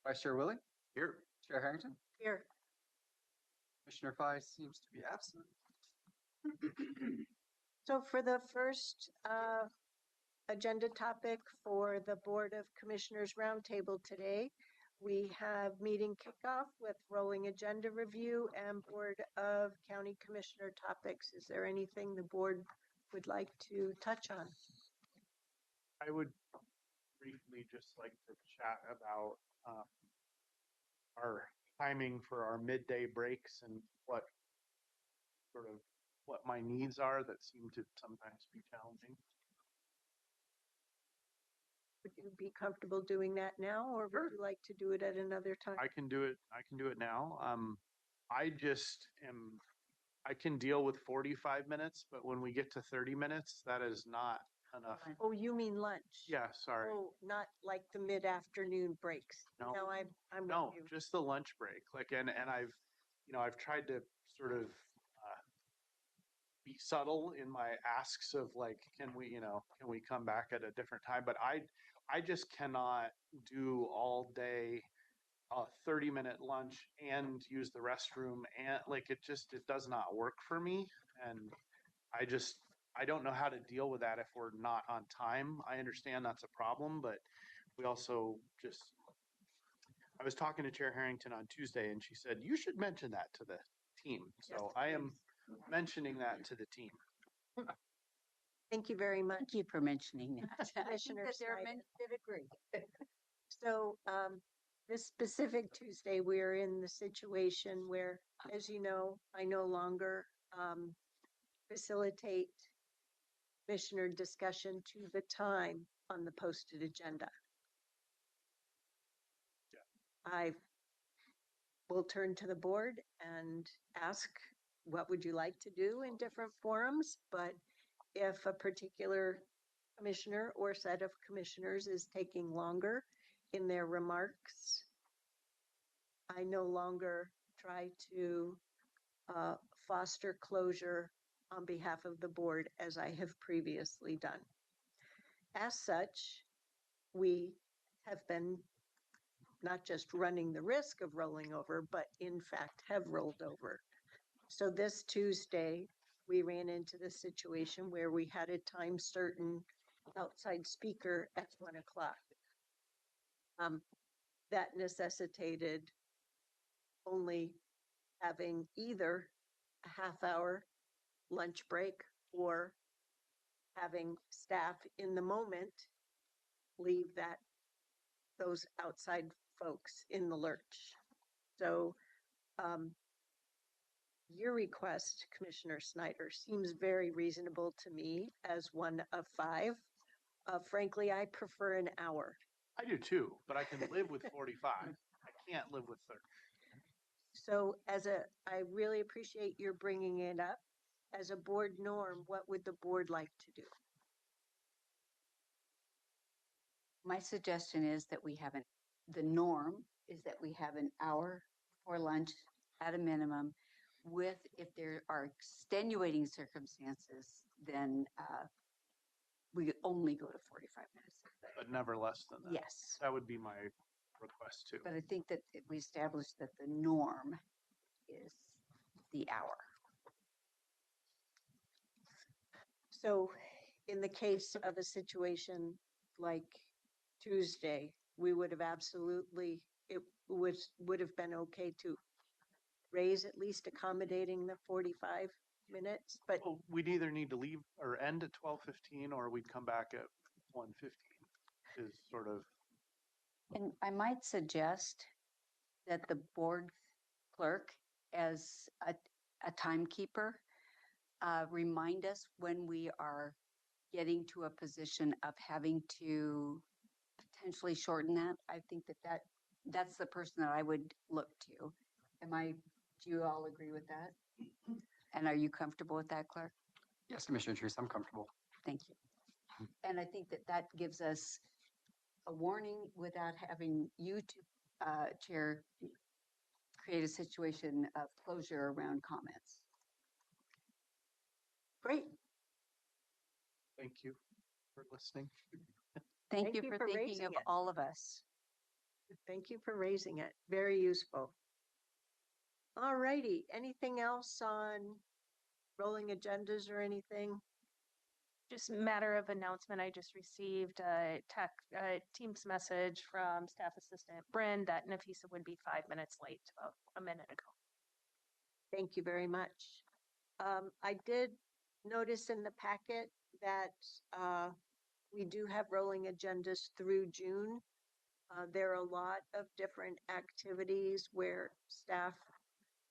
Vice Chair Willie, Here. Chair Harrington, Here. Commissioner Fye seems to be absent. So for the first agenda topic for the Board of Commissioners Roundtable today, we have meeting kickoff with rolling agenda review and Board of County Commissioner topics. Is there anything the board would like to touch on? I would briefly just like to chat about our timing for our midday breaks and what my needs are that seem to sometimes be challenging. Would you be comfortable doing that now, or would Sure. you like to do it at another time? I can do it. I can do it now. I can deal with 45 minutes, but when we get to 30 minutes, that is not enough. Oh, you mean lunch? Yeah, sorry. Oh, not like the mid-afternoon breaks. No. No, I'm No, with you. just the lunch break. And I've tried to sort of be subtle in my asks of like, can we come back at a different time? But I just cannot do all day a 30-minute lunch and use the restroom, and like it does not work for me. And I don't know how to deal with that if we're not on time. I understand that's a problem, but we also I was talking to Chair Harrington on Tuesday and she said, you should mention that to the team. So Yes, I am please. mentioning that to the team. Thank you very much. Thank you for mentioning that. I think Commissioner that there are Snyder. many that agree. So this specific Tuesday, we're in the situation where, as you know, I no longer facilitate commissioner discussion to the time on the posted agenda. Yeah. I will turn to the board and ask, what would you like to do in different forums? But if a particular commissioner or set of commissioners is taking longer in their remarks, I no longer try to foster closure on behalf of the board as I have previously done. As such, we have been not just running the risk of rolling over, but in fact have rolled over. So this Tuesday, we ran into the situation where we had a time certain outside speaker at 1 o'clock. That necessitated only having either a half-hour lunch break or having staff in the moment leave those outside folks in the lurch. So your request, Commissioner Snyder, seems very reasonable to me as one of 5. Frankly, I prefer an hour. I do too, but I can live with 45. I can't live with 30. So I really appreciate your bringing it up. As a board norm, what would the board like to do? My suggestion is that the norm is that we have an hour for lunch at a minimum, with, if there are extenuating circumstances, then we only go to 45 minutes. But never less than that. Yes. That would be my request too. But I think that we established that the norm is the hour. So in the case of a situation like Tuesday, we would have it would have been okay to raise at least accommodating the 45 minutes, but Well, we'd either need to leave or end at 12:15 or we'd come back at 1:15 is sort of. And I might suggest that the board clerk, as a timekeeper, remind us when we are getting to a position of having to potentially shorten that. I think that's the person that I would look to. Do you all agree with that? And are you comfortable with that, Clark? Yes, Commissioner Treese, I'm comfortable. Thank you. And I think that gives us a warning without having you to, Chair, create a situation of closure around comments. great. Thank you for listening. Thank you for thinking raising of it. all of us. Thank you for raising it. Very useful. All righty. Anything else on rolling agendas or anything? Just matter of announcement, I just received a Teams message from Staff Assistant Bryn that Nafisa would be 5 minutes late, about a minute ago. Thank you very much. I did notice in the packet that we do have rolling agendas through June. There are a lot of different activities where staff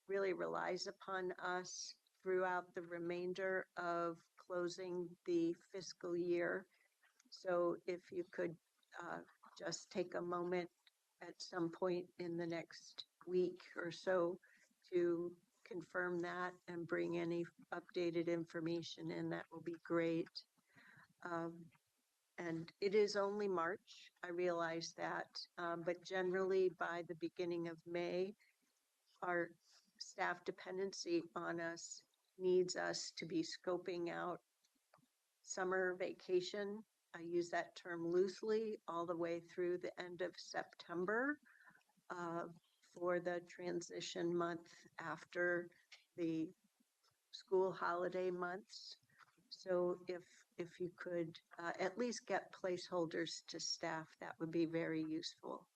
really relies upon us throughout the remainder of closing the fiscal year. So if you could just take a moment at some point in the next week or so to confirm that and bring any updated information in, that will be great. And it is only March, I realize that, but generally by the beginning of May, our staff dependency on us needs us to be scoping out summer vacation. I use that term loosely all the way through the end of September for the transition month after the school holiday months. So if you could at least get placeholders to staff, that would be very useful.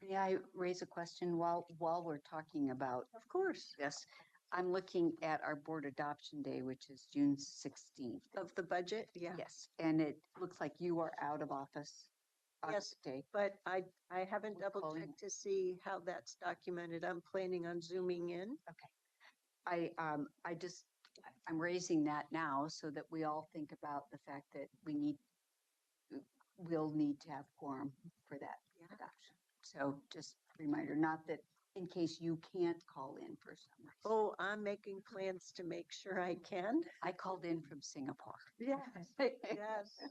May I raise a question while we're talking about Of course. this? I'm looking at our board adoption day, which is June 16th. Of the budget, yeah. Yes, and it looks like you are out of office on Yes. that day. But I haven't We're double calling- checked to see how that's documented. I'm planning on zooming in. I'm raising that now so that we all think about the fact that we'll need to have quorum for that Yeah. adoption. So just a reminder, not that in case you can't call in for some reason. Oh, I'm making plans to make sure I can. I called in from Singapore. Yes, yes.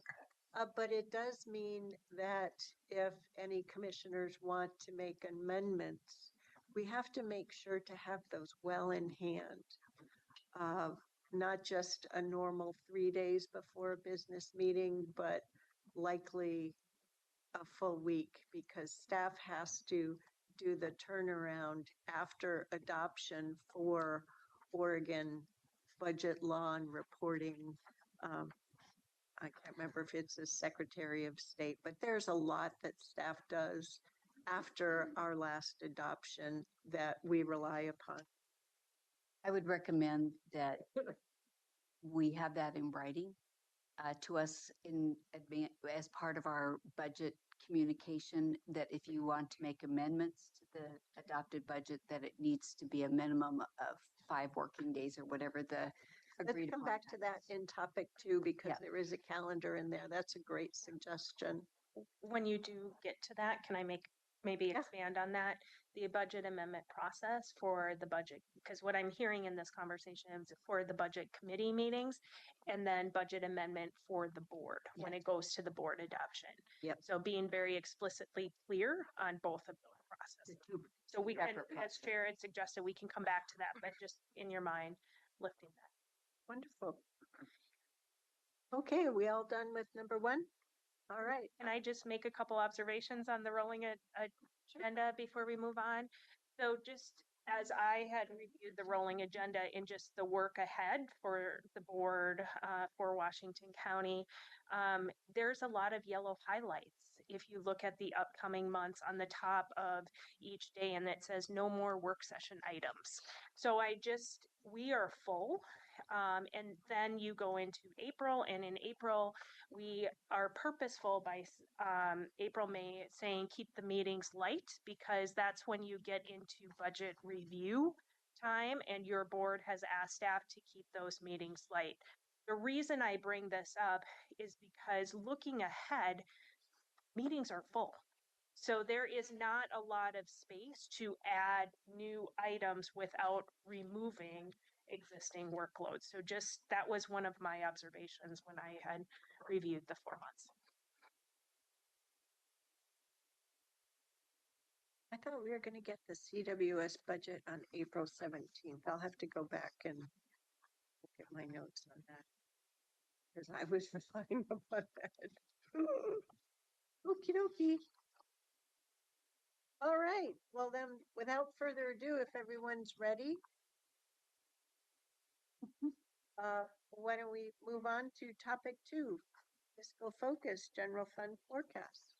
But it does mean that if any commissioners want to make amendments, we have to make sure to have those well in hand. Not just a normal 3 days before a business meeting, but likely a full week, because staff has to do the turnaround after adoption for Oregon budget law and reporting. I can't remember if it's the Secretary of State, but there's a lot that staff does after our last adoption that we rely upon. I would recommend that we have that in writing to us in advance as part of our budget communication, that if you want to make amendments to the adopted budget, that it needs to be a minimum of 5 working days or whatever the agreed Let's come upon back to time that is. in topic 2, because Yeah. there is a calendar in there. That's a great suggestion. When you do get to that, can I maybe Yeah. expand on that? The budget amendment process for the budget, because what I'm hearing in this conversation is for the budget committee meetings and then budget amendment for the board when it goes to the board adoption. Yep. So being very explicitly clear on both of those processes. So we can, separate as process. Chair had suggested, we can come back to that, but just in your mind, lifting that. Wonderful. Okay, are we all done with number 1? All right. Can I just make a couple observations on the rolling agenda before we move on? So just as I had reviewed the rolling agenda in just the work ahead for the board for Washington County, there's a lot of yellow highlights. If you look at the upcoming months on the top of each day, and it says no more work session items. So we are full. And then you go into April, and in April, we are purposeful by April, May, saying keep the meetings light, because that's when you get into budget review time, and your board has asked staff to keep those meetings light. The reason I bring this up is because looking ahead, meetings are full. So there is not a lot of space to add new items without removing existing workloads. So just that was one of my observations when I had reviewed the 4 months. I thought we were going to get the CWS budget on April 17th. I'll have to go back and look at my notes on that, because I was relying upon that. Okie dokie. All right, well then, without further ado, if everyone's ready, why don't we move on to topic 2, fiscal focus, general fund forecast.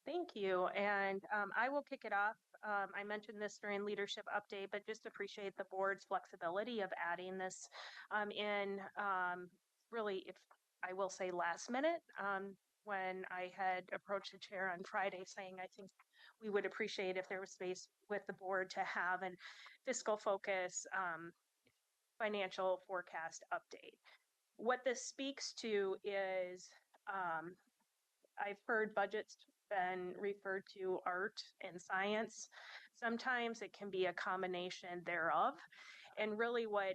Thank you. And I will kick it off. I mentioned this during leadership update, but just appreciate the board's flexibility of adding this in really, if I will say last minute, when I had approached the chair on Friday saying, I think we would appreciate if there was space with the board to have an fiscal focus financial forecast update. What this speaks to is I've heard budgets been referred to art and science. Sometimes it can be a combination thereof. And really what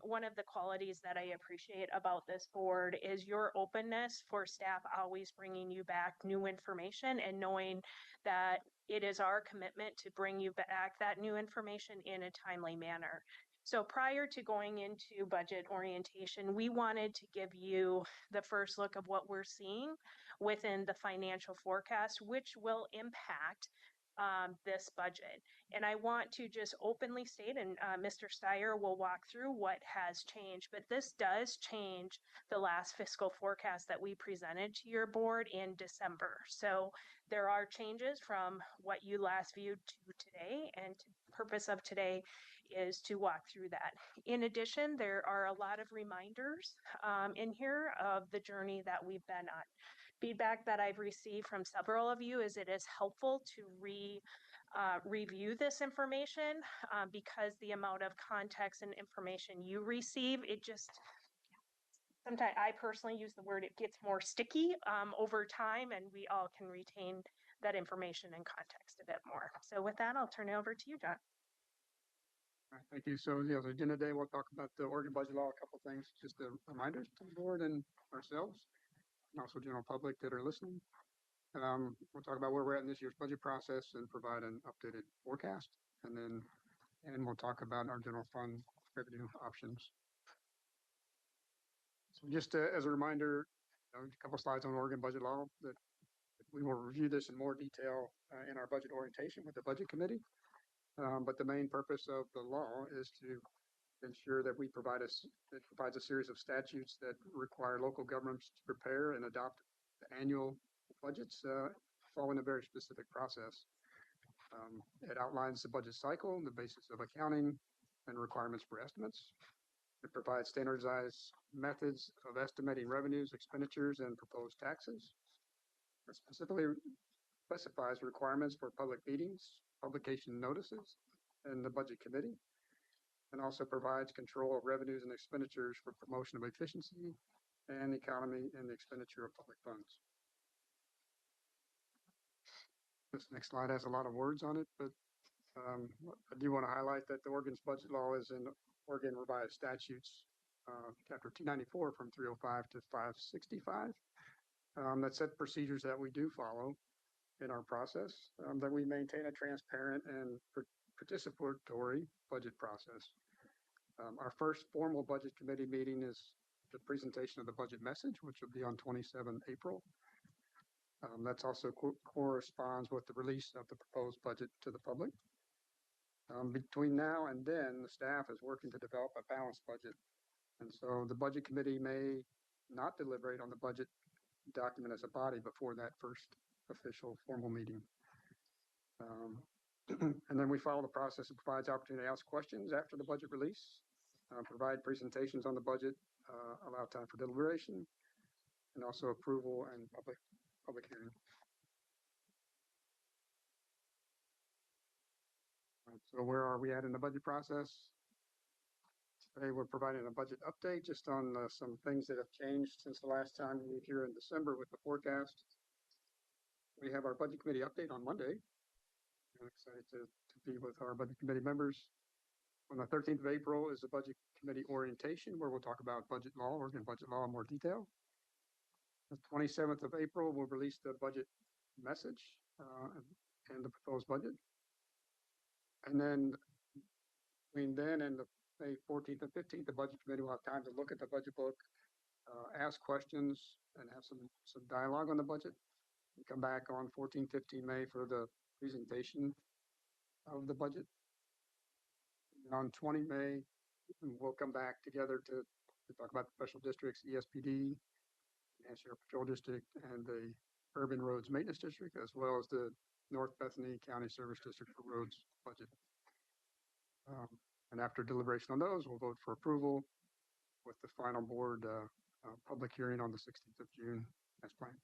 one of the qualities that I appreciate about this board is your openness for staff always bringing you back new information and knowing that it is our commitment to bring you back that new information in a timely manner. So prior to going into budget orientation, we wanted to give you the first look of what we're seeing within the financial forecast, which will impact this budget. And I want to just openly state, and Mr. Steyer will walk through what has changed, but this does change the last fiscal forecast that we presented to your board in December. So there are changes from what you last viewed to today, and the purpose of today is to walk through that. In addition, there are a lot of reminders in here of the journey that we've been on. Feedback that I've received from several of you is it is helpful to review this information because the amount of context and information you receive, it just sometimes I personally use the word it gets more sticky over time, and we all can retain that information and context a bit more. So with that, I'll turn it over to you, John. All right, thank you. So, yeah, the agenda today, we'll talk about the Oregon budget law, a couple of things, just a reminders to the board and ourselves, and also general public that are listening. We'll talk about where we're at in this year's budget process and provide an updated forecast. And we'll talk about our general fund revenue options. So just as a reminder, a couple slides on Oregon budget law that we will review this in more detail in our budget orientation with the budget committee. But the main purpose of the law is to ensure that it provides a series of statutes that require local governments to prepare and adopt annual budgets following a very specific process. It outlines the budget cycle, the basis of accounting, and requirements for estimates. It provides standardized methods of estimating revenues, expenditures, and proposed taxes. It specifically specifies requirements for public meetings, publication notices, and the budget committee, and also provides control of revenues and expenditures for promotion of efficiency and economy in the expenditure of public funds. This next slide has a lot of words on it, but I do want to highlight that the Oregon's budget law is in Oregon Revised Statutes, Chapter 294 from 305 to 565. That set procedures that we do follow in our process, that we maintain a transparent and participatory budget process. Our first formal budget committee meeting is the presentation of the budget message, which will be on 27 April. That's also corresponds with the release of the proposed budget to the public. Between now and then, the staff is working to develop a balanced budget. And so the budget committee may not deliberate on the budget document as a body before that first official formal meeting. And then we follow the process that provides opportunity to ask questions after the budget release, provide presentations on the budget, allow time for deliberation, and also approval and public hearing. So where are we at in the budget process? Today we're providing a budget update just on some things that have changed since the last time we were here in December with the forecast. We have our budget committee update on Monday. I'm excited to be with our budget committee members. On the 13th of April is the budget committee orientation where we'll talk about budget law, Oregon budget law in more detail. The 27th of April, we'll release the budget message and the proposed budget. And then between then and the May 14th and 15th, the budget committee will have time to look at the budget book, ask questions, and have some dialogue on the budget. We come back on 14, 15 May for the presentation of the budget. And on 20 May, we'll come back together to talk about the special districts, ESPD, and Sheriff Patrol District, and the Urban Roads Maintenance District, as well as the North Bethany County Service District for roads budget. And after deliberation on those, we'll vote for approval with the final board public hearing on the 16th of June as planned.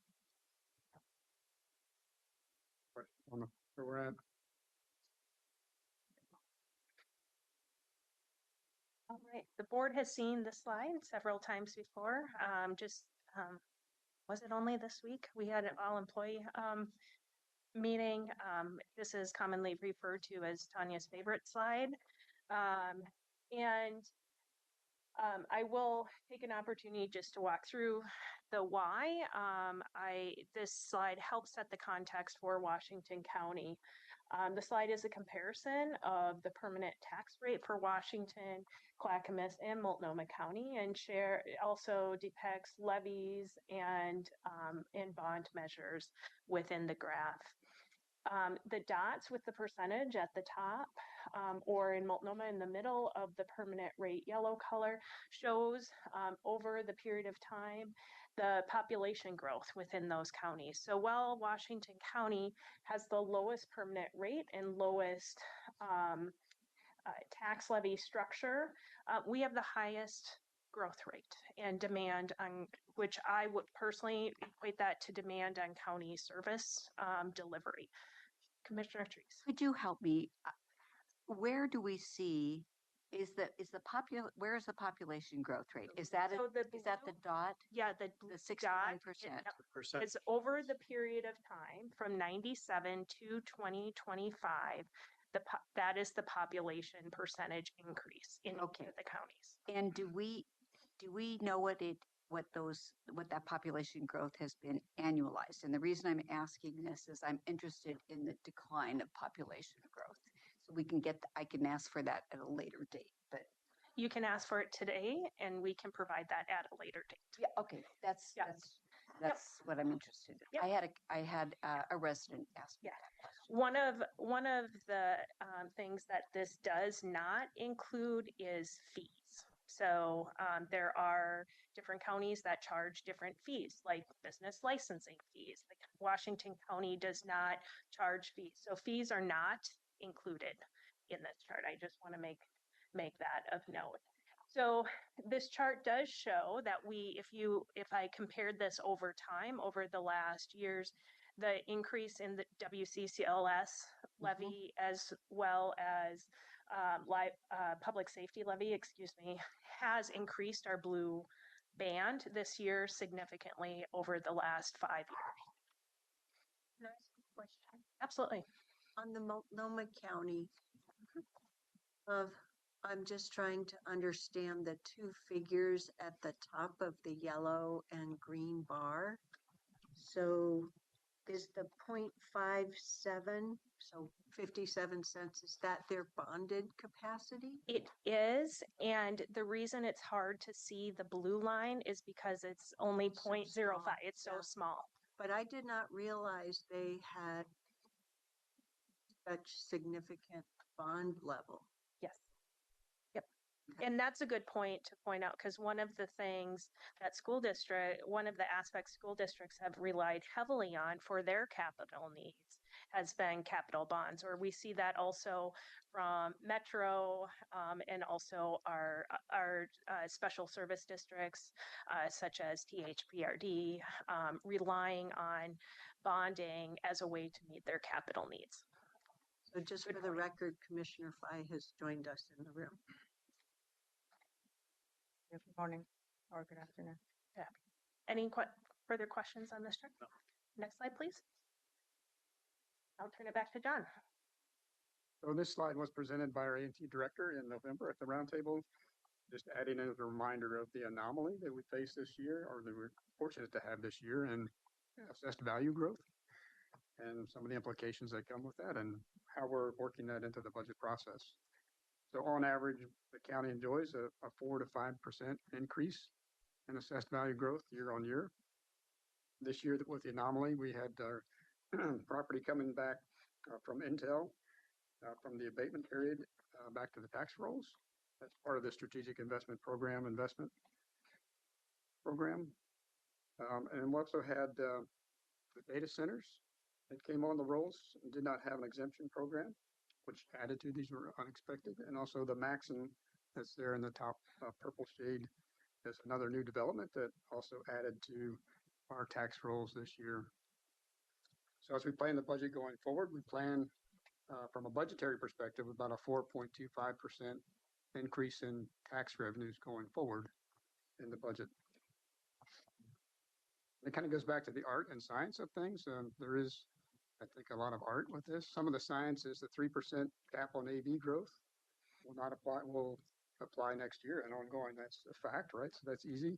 On the, where we're at. All right, the board has seen the slide several times before. Was it only this week? We had an all-employee meeting. This is commonly referred to as Tanya's favorite slide. I will take an opportunity just to walk through the why. This slide helps set the context for Washington County. The slide is a comparison of the permanent tax rate for Washington, Clackamas, and Multnomah County, and also depicts levies and bond measures within the graph. The dots with the percentage at the top, or in Multnomah in the middle of the permanent rate yellow color, shows over the period of time the population growth within those counties. So while Washington County has the lowest permanent rate and lowest tax levy structure, we have the highest growth rate and demand on, which I would personally equate that to demand on county service delivery. Commissioner Treese. Could you help me? Where do we see, where is the population growth rate? Is that So the is that the dot? Yeah, the The dot 61%. Percent. is over the period of time from 97 to 2025. That is the population percentage increase in each Okay. of the counties. And do we know what that population growth has been annualized? And the reason I'm asking this is I'm interested in the decline of population growth. So I can ask for that at a later date, but You can ask for it today, and we can provide that at a later date. yeah, okay, that's Yeah. that's what I'm interested in. Yep. I had a resident ask me Yeah. that question. One of the things that this does not include is fees. So there are different counties that charge different fees, like business licensing fees. Like Washington County does not charge fees, so fees are not included in this chart. I just want to make that of note. So this chart does show that if I compared this over time, over the last years, the increase in the WCCLS levy as well as public safety levy, has increased our blue band this year significantly over the last 5 years. Can I ask a question? Absolutely. On the Multnomah County, I'm just trying to understand the two figures at the top of the yellow and green bar. So is the 0.57, so 57 cents, is that their bonded capacity? It is, and the reason it's hard to see the blue line is because it's only It's so 0.05. small, It's so yeah. small. But I did not realize they had such significant bond level. Yes. Yep. And that's a good point to point out, because one of the things that one of the aspects school districts have relied heavily on for their capital needs has been capital bonds, or we see that also from Metro and also our special service districts such as THPRD relying on bonding as a way to meet their capital needs. So just for the record, Commissioner Fye has joined us in the room. Good morning or good afternoon. Any further questions on this chart? No. Next slide, please. I'll turn it back to John. So this slide was presented by our A&T director in November at the roundtable, just adding as a reminder of the anomaly that we faced this year, or that we're fortunate to have this year, and assessed value growth and some of the implications that come with that and how we're working that into the budget process. So on average, the county enjoys a 4 to 5% increase in assessed value growth year on year. this year with the anomaly, we had our property coming back from Intel, from the abatement period back to the tax rolls. That's part of the strategic investment program and we also had the data centers that came on the rolls and did not have an exemption program, which added to these were unexpected. And also the Maxim that's there in the top purple shade is another new development that also added to our tax rolls this year. So as we plan the budget going forward, we plan from a budgetary perspective about a 4.25% increase in tax revenues going forward in the budget. It kind of goes back to the art and science of things. There is, I think, a lot of art with this. Some of the science is the 3% cap on AV growth will apply next year and ongoing. That's a fact, right? So that's easy.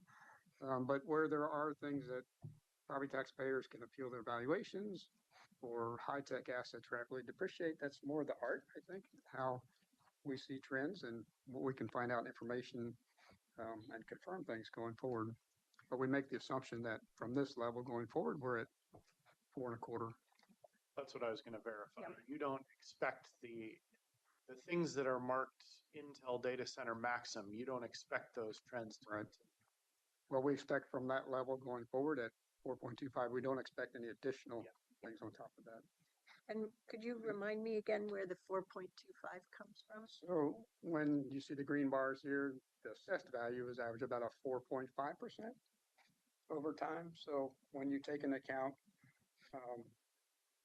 But where there are things that property taxpayers can appeal their valuations or high-tech assets rapidly depreciate, that's more the art, I think, how we see trends and what we can find out information and confirm things going forward. But we make the assumption that from this level going forward, we're at 4.25. That's what I was going to verify. Yep. You don't expect the things that are marked Intel data center Maxim, you don't expect those trends to Right. Well, we expect from that level going forward at 4.25, we don't expect any additional things on top of that. And could you remind me again where the 4.25 comes from? So when you see the green bars here, the assessed value is average about a 4.5% over time. So when you take into account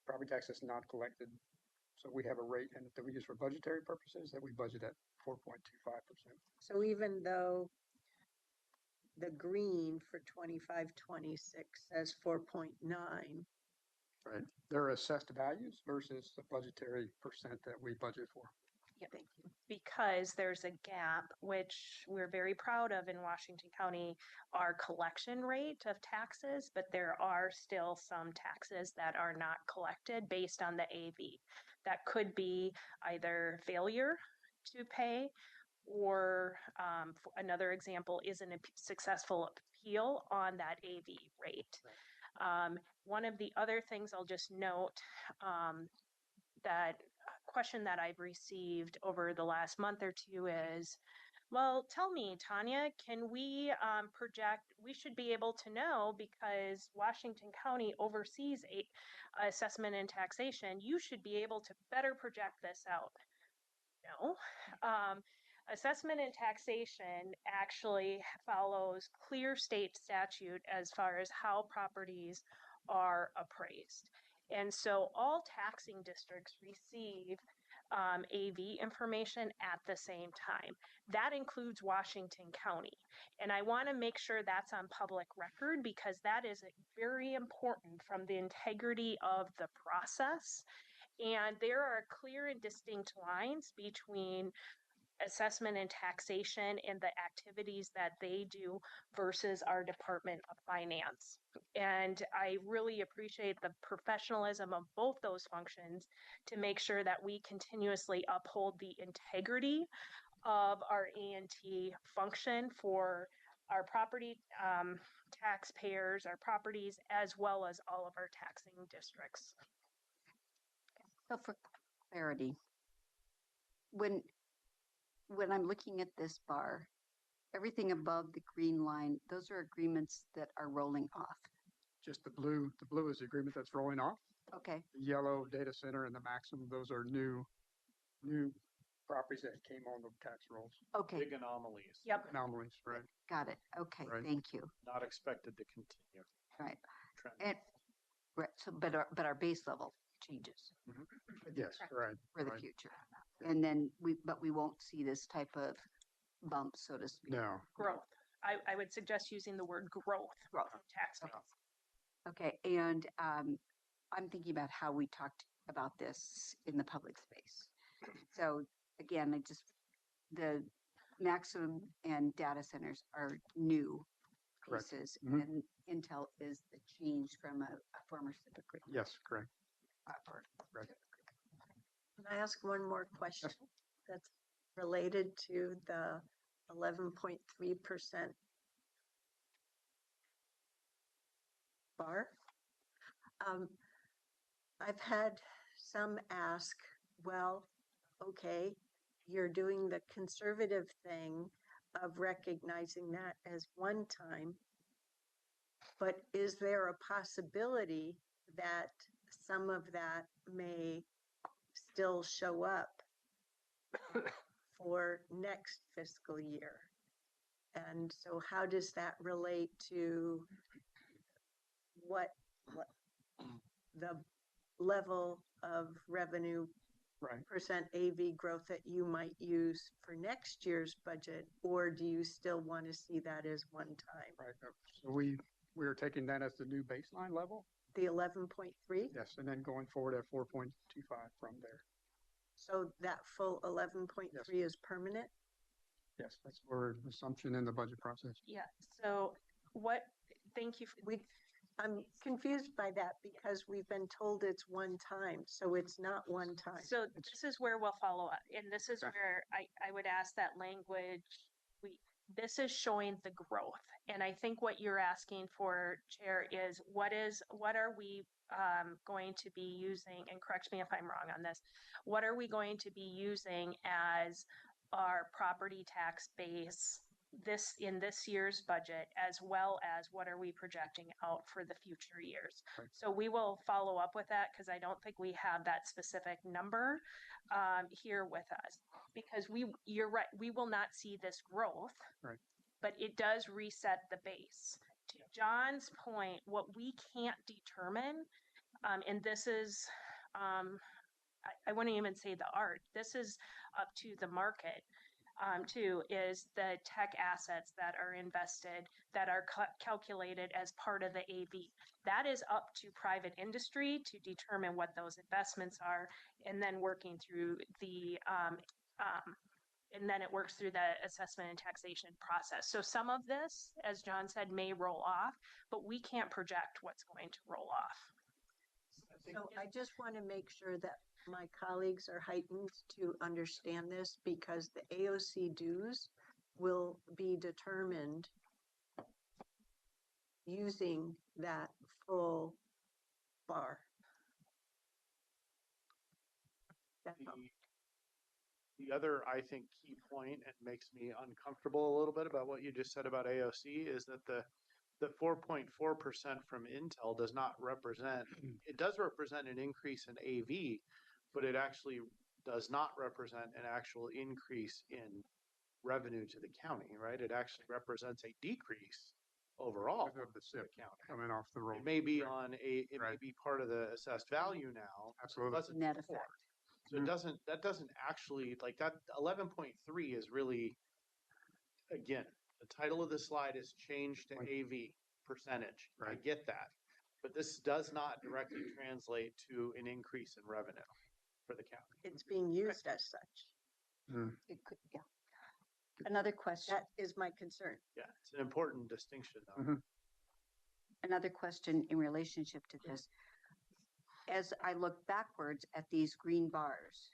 property tax that's not collected, so we have a rate and that we use for budgetary purposes that we budget at 4.25%. So even though the green for 25-26 says 4.9, Right. They're assessed values versus the budgetary percent that we budget for. thank you. Because there's a gap, which we're very proud of in Washington County, our collection rate of taxes, but there are still some taxes that are not collected based on the AV. That could be either failure to pay, or another example is a successful appeal on that AV rate. One of the other things I'll just note, that question that I've received over the last month or two is, well, tell me, Tanya, can we project, we should be able to know because Washington County oversees assessment and taxation, you should be able to better project this out. No. Assessment and taxation actually follows clear state statute as far as how properties are appraised. And so all taxing districts receive AV information at the same time. That includes Washington County. And I want to make sure that's on public record because that is very important from the integrity of the process. And there are clear and distinct lines between assessment and taxation and the activities that they do versus our Department of Finance. And I really appreciate the professionalism of both those functions to make sure that we continuously uphold the integrity of our A&T function for our property taxpayers, our properties, as well as all of our taxing districts. So for clarity, when I'm looking at this bar, everything above the green line, those are agreements that are rolling off. Just the blue is the agreement that's rolling off. Okay, The yellow data center and the Maxim, those are new properties that came on the tax rolls. okay, Big anomalies. Yep. Anomalies, right? got it. Okay, Right. thank you. Not expected to continue. Right. Trend. And, right, so, but our base level changes Yes, right. for the right. future. And then but we won't see this type of bump, so to speak. No. Growth. I would suggest using the word growth. Growth. Of tax base. Okay, and I'm thinking about how we talked about this in the public space. So again, the Maxim and data centers are new Correct. pieces, Mhm. and Intel is the change from a former civic. Yes, correct. Can I ask one more question that's related to the 11.3% bar. I've had some ask, well, okay, you're doing the conservative thing of recognizing that as one time, but is there a possibility that some of that may still show up for next fiscal year? And so how does that relate to what the level of revenue Right. percent AV growth that you might use for next year's budget, or do you still want to see that as one time? Right. So we are taking that as the new baseline level. The 11.3? Yes, and then going forward at 4.25 from there. So that full 11.3 is permanent? Yes, that's our assumption in the budget process. Yeah, so thank you. I'm confused by that because we've been told it's one time, so it's not one time. So this is where we'll follow up, and this is Okay. where I would ask that language. This is showing the growth, and I think what you're asking for, Chair, is what are we going to be using, and correct me if I'm wrong on this, what are we going to be using as our property tax base in this year's budget, as well as what are we projecting out for the future years? Right. So we will follow up with that because I don't think we have that specific number here with us, because you're right, we will not see this growth, Right. but it does reset the base. To John's point, what we can't determine, and this is, I wouldn't even say the art, this is up to the market, too, is the tech assets that are invested, that are calculated as part of the AV. That is up to private industry to determine what those investments are, and then working through and then it works through the assessment and taxation process. So some of this, as John said, may roll off, but we can't project what's going to roll off. So I just want to make sure that my colleagues are heightened to understand this, because the AOC dues will be determined using that full bar. That's all. The other, I think, key point, and makes me uncomfortable a little bit about what you just said about AOC, is that the 4.4% from Intel does not represent, it does represent an increase in AV, but it actually does not represent an actual increase in revenue to the county, right? It actually represents a decrease overall Because of the to the SIP county. coming off the road. It may be Right. may be part of the assessed value now. Absolutely. It doesn't Net before. effect. So that doesn't actually, like, that 11.3 is really, again, the title of the slide is changed to AV percentage. I Right. get that. But this does not directly translate to an increase in revenue for the county. It's being used as such. It could, yeah. Another question, That is my concern. Yeah, it's an important distinction though. Mhm. another question in relationship to this. As I look backwards at these green bars,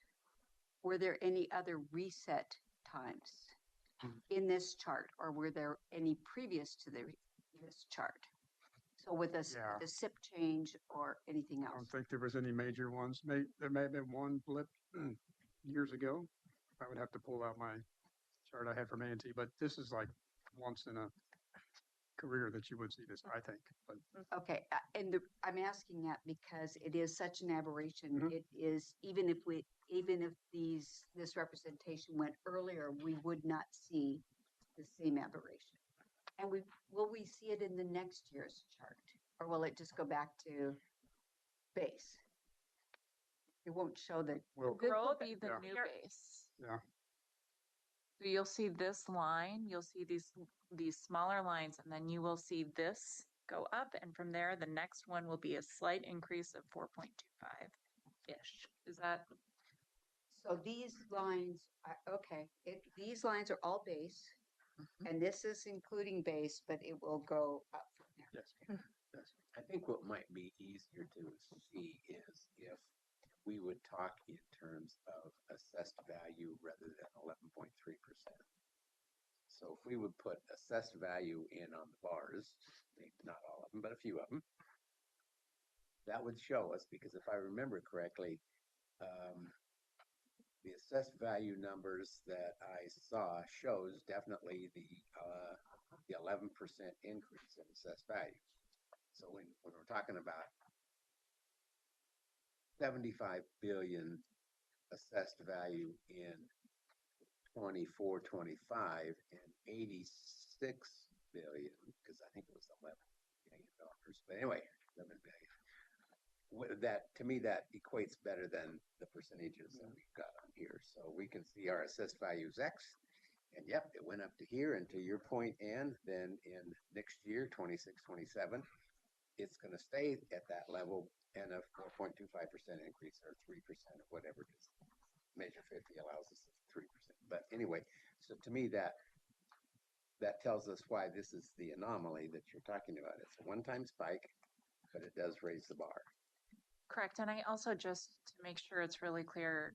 were there any other reset times in this chart, or were there any previous to this chart? So with this, Yeah. the SIP change or anything I else? don't think there was any major ones. There may have been one blip years ago. I would have to pull out my chart I had from A&T, but this is like once in a career that you would see this, I think. But Okay, I'm asking that because it is such an aberration. Mhm. It is, even if this representation went earlier, we would not see the same aberration. And will we see it in the next year's chart, or will it just go back to base? It won't show the, well, This will Growth, be the Yeah. new Here- base. yeah, So you'll see this line, you'll see these smaller lines, and then you will see this go up, and from there, the next one will be a slight increase of 4.25-ish. Is that, so these lines, okay, these lines are all base, and this is including base, but it will go up from there. yes. I think what might be easier to see is if we would talk in terms of assessed value rather than 11.3%. So if we would put assessed value in on the bars, maybe not all of them, but a few of them, that would show us, because if I remember correctly, the assessed value numbers that I saw shows definitely the 11% increase in assessed value. So when we're talking about 75 billion assessed value in 24, 25 and 86 billion, because I think it was $11 billion. But anyway, 11 billion. That, to me, that equates better than the percentages that we've got on here. So we can see our assessed value is X, and yep, it went up to here. And to your point, Ann, then in next year, 26, 27, it's going to stay at that level, and a 4.25% increase or 3% or whatever it is. Measure 50 allows us 3%. But anyway, so to me, that tells us why this is the anomaly that you're talking about. It's a one-time spike, but it does raise the bar. Correct. And I also, just to make sure it's really clear,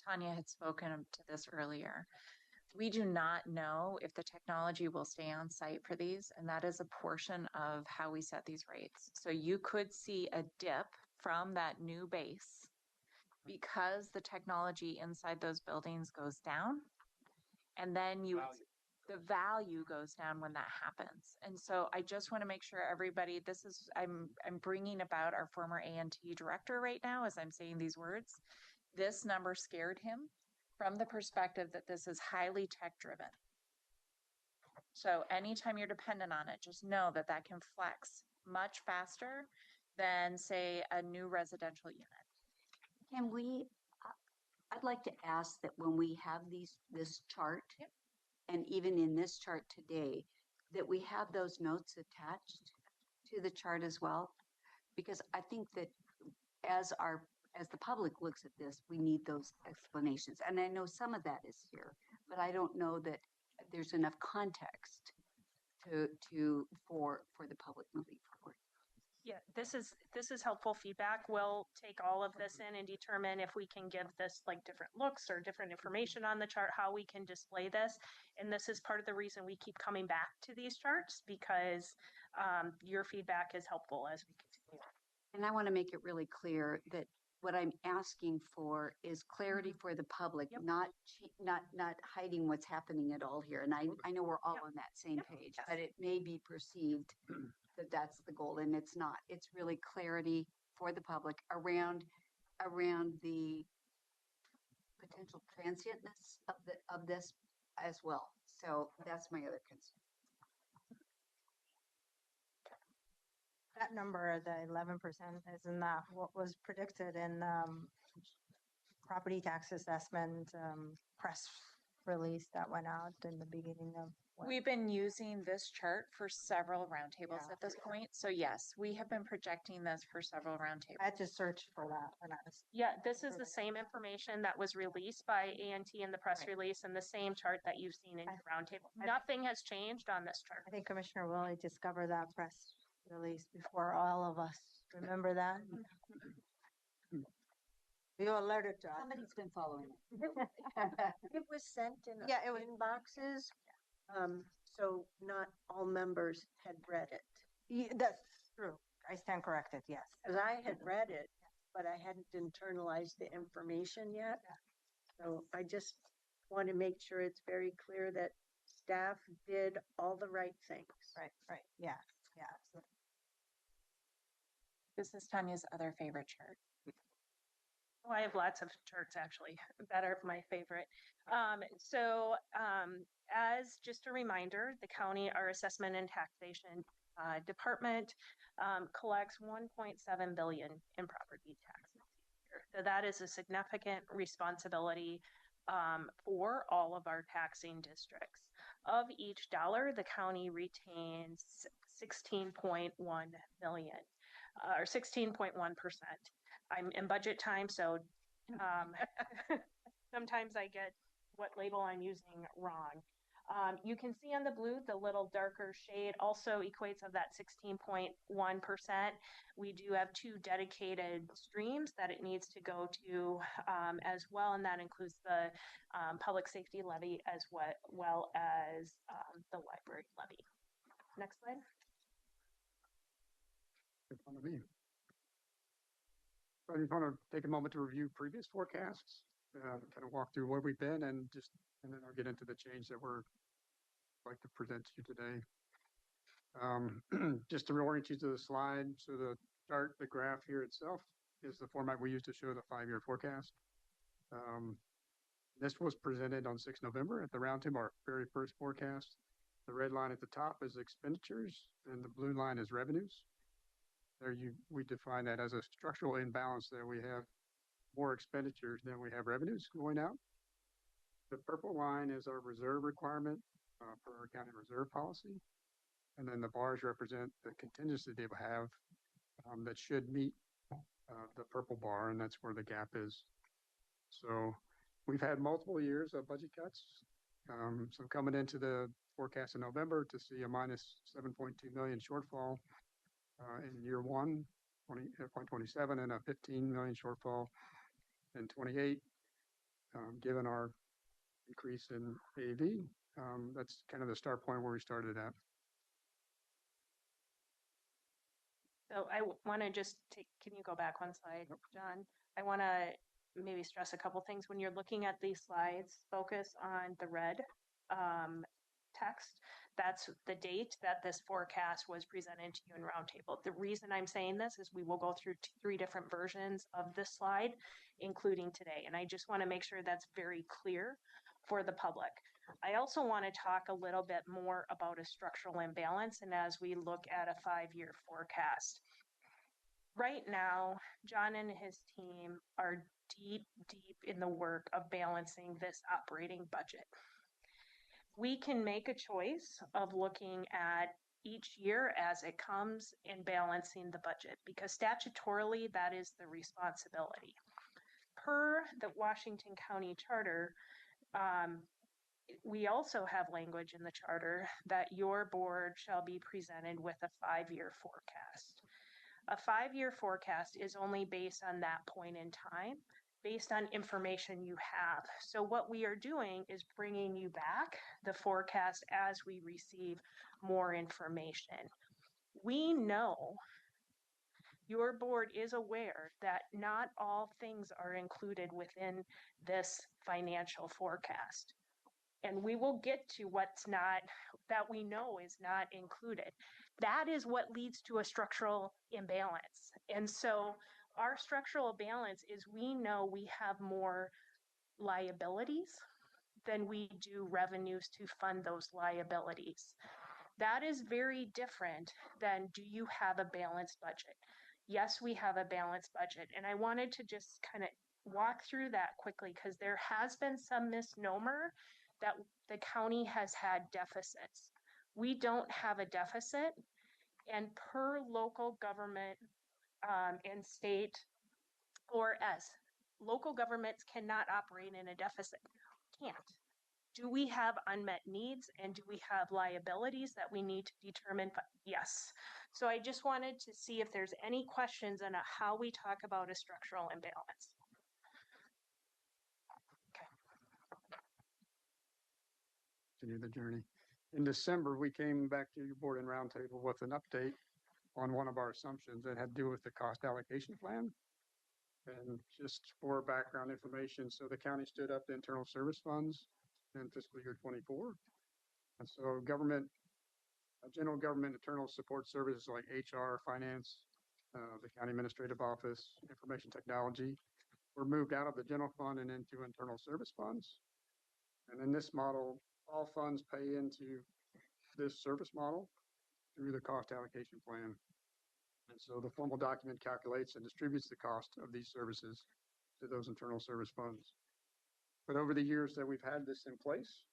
Tanya had spoken to this earlier. We do not know if the technology will stay on site for these, and that is a portion of how we set these rates. So you could see a dip from that new base because the technology inside those buildings goes down, and then the value goes down when that happens. And so I just want to make sure everybody, I'm bringing about our former A&T director right now as I'm saying these words. This number scared him from the perspective that this is highly tech driven. So anytime you're dependent on it, just know that that can flex much faster than, say, a new residential unit. Can we, I'd like to ask that when we have this chart, Yep. and even in this chart today, that we have those notes attached to the chart as well, because I think that as the public looks at this, we need those explanations. And I know some of that is here, but I don't know that there's enough context for the public moving forward. Yeah, this is helpful feedback. We'll take all of this in and determine if we can give this like different looks or different information on the chart, how we can display this. And this is part of the reason we keep coming back to these charts, because your feedback is helpful as we continue. And I want to make it really clear that what I'm asking for is clarity for the public, Yep. not hiding what's happening at all here. And I know we're all Yep. on that same Yep. page, Yes. but it may be perceived that that's the goal, and it's not. It's really clarity for the public around the potential transientness of this as well. So that's my other concern. That number, the 11%, isn't that what was predicted in property tax assessment press release that went out in the beginning of what? We've been using this chart for several roundtables Yeah. at this point. So yes, we have been projecting this for several roundtables. I had to search for that when I was. Yeah, this is the same information that was released by A&T in the press Right. release, and the same chart that you've seen in your roundtable. Nothing has changed on this chart. I think Commissioner Willie discovered that press release before all of us. Remember that? You alerted to us. Somebody's been following it. It was sent in Yeah, it was. inboxes, so not all members had read it. That's true. I stand corrected, yes. Because I had read it, but I hadn't internalized the information yet. So I just want to make sure it's very clear that staff did all the right things. Right, yeah. This is Tanya's other favorite chart. Oh, I have lots of charts actually that are my favorite. As just a reminder, the county, our assessment and taxation department collects 1.7 billion in property taxes each year. So that is a significant responsibility for all of our taxing districts. Of each dollar, the county retains 16.1 million, or 16.1%. I'm in budget time, so sometimes I get what label I'm using wrong. You can see on the blue, the little darker shade also equates of that 16.1%. We do have 2 dedicated streams that it needs to go to as well, and that includes the public safety levy as well as the library levy. Next slide. Good one to me. I just want to take a moment to review previous forecasts, kind of walk through where we've been and then I'll get into the change that we're like to present to you today. Just to reorient you to the slide. So the chart, the graph here itself is the format we use to show the 5-year forecast. This was presented on 6 November at the roundtable, our very first forecast. The red line at the top is expenditures and the blue line is revenues. We define that as a structural imbalance there. We have more expenditures than we have revenues going out. The purple line is our reserve requirement per our county reserve policy. And then the bars represent the contingency they will have that should meet the purple bar, and that's where the gap is. So we've had multiple years of budget cuts. So coming into the forecast in November to see a minus 7.2 million shortfall in year one, 2027, and a 15 million shortfall in 28, given our increase in AV. That's kind of the start point where we started at. So I want to just take, can you go back one slide, John? I want to maybe stress a couple things. When you're looking at these slides, focus on the red text. That's the date that this forecast was presented to you in roundtable. The reason I'm saying this is we will go through 3 different versions of this slide, including today. And I just want to make sure that's very clear for the public. I also want to talk a little bit more about a structural imbalance and as we look at a 5-year forecast. Right now, John and his team are deep in the work of balancing this operating budget. We can make a choice of looking at each year as it comes and balancing the budget because statutorily that is the responsibility. Per the Washington County Charter, we also have language in the charter that your board shall be presented with a 5-year forecast. A 5-year forecast is only based on that point in time, based on information you have. So what we are doing is bringing you back the forecast as we receive more information. We know your board is aware that not all things are included within this financial forecast. And we will get to what's not, that we know is not included. That is what leads to a structural imbalance. And so our structural balance is we know we have more liabilities than we do revenues to fund those liabilities. That is very different than do you have a balanced budget? Yes, we have a balanced budget. And I wanted to just kind of walk through that quickly because there has been some misnomer that the county has had deficits. We don't have a deficit, and per local government and state, or as local governments cannot operate in a deficit. Can't. Do we have unmet needs and do we have liabilities that we need to determine? Yes. So I just wanted to see if there's any questions on how we talk about a structural imbalance. Continue the journey. In December, we came back to your board and roundtable with an update on one of our assumptions that had to do with the cost allocation plan. And just for background information, so the county stood up the internal service funds in fiscal year 24. And so general government internal support services like HR, finance, the county administrative office, information technology were moved out of the general fund and into internal service funds. And in this model, all funds pay into this service model through the cost allocation plan. And so the formal document calculates and distributes the cost of these services to those internal service funds. But over the years that we've had this in place,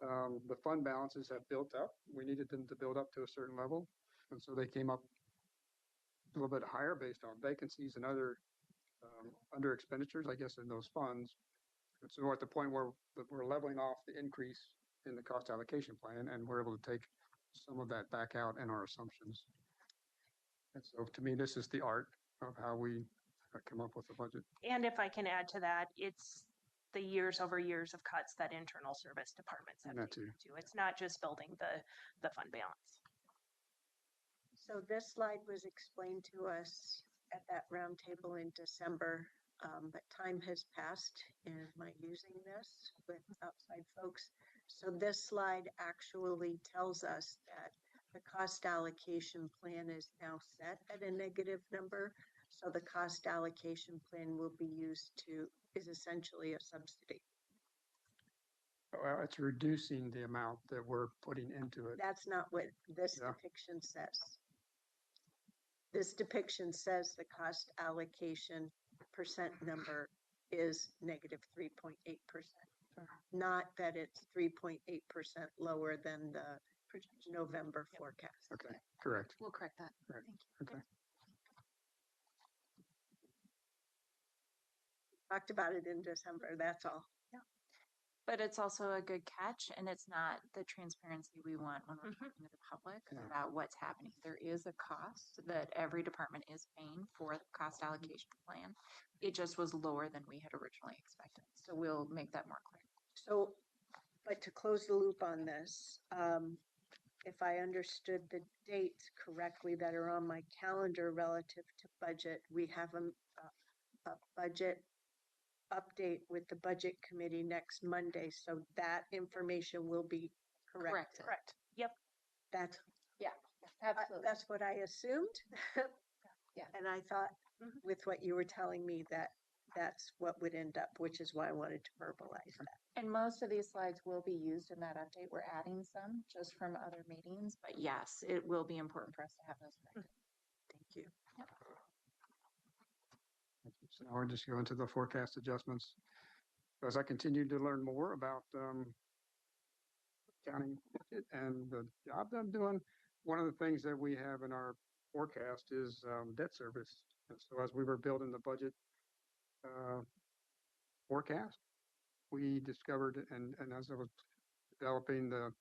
the fund balances have built up. We needed them to build up to a certain level. And so they came up a little bit higher based on vacancies and other under expenditures, I guess, in those funds. And so we're at the point where we're leveling off the increase in the cost allocation plan, and we're able to take some of that back out in our assumptions. And so to me, this is the art of how we come up with a budget. And if I can add to that, it's the years over years of cuts that internal service departments have taken to. It's not just building the fund balance. So this slide was explained to us at that roundtable in December, but time has passed in my using this with outside folks. So this slide actually tells us that the cost allocation plan is now set at a negative number. So the cost allocation plan will be used is essentially a subsidy. Well, it's reducing the amount that we're putting into it. That's not what this Yeah. depiction says. This depiction says the cost allocation percent number is negative 3.8%. Not that it's 3.8% lower than the November forecast. Okay, correct. We'll correct that. Correct. Thank you. Okay. Talked about it in December, that's all. But it's also a good catch, and it's not the transparency we want when we're Mhm. talking to the public Yeah. about what's happening. There is a cost that every department is paying for the cost allocation plan. It just was lower than we had originally expected. So we'll make that more clear. So, but to close the loop on this, if I understood the dates correctly that are on my calendar relative to budget, we have a budget update with the budget committee next Monday, so that information will be corrected. Correct. Yep. That's, Absolutely. that's what I assumed. Yeah. And I thought Mhm. with what you were telling me that that's what would end up, which is why I wanted to verbalize that. And most of these slides will be used in that update. We're adding some just from other meetings, but yes, it will be important for us to have those corrected. Thank you. So now we're just going to the forecast adjustments. As I continue to learn more about county budget and the job that I'm doing, one of the things that we have in our forecast is debt service. And so as we were building the budget forecast, we discovered, and as I was developing the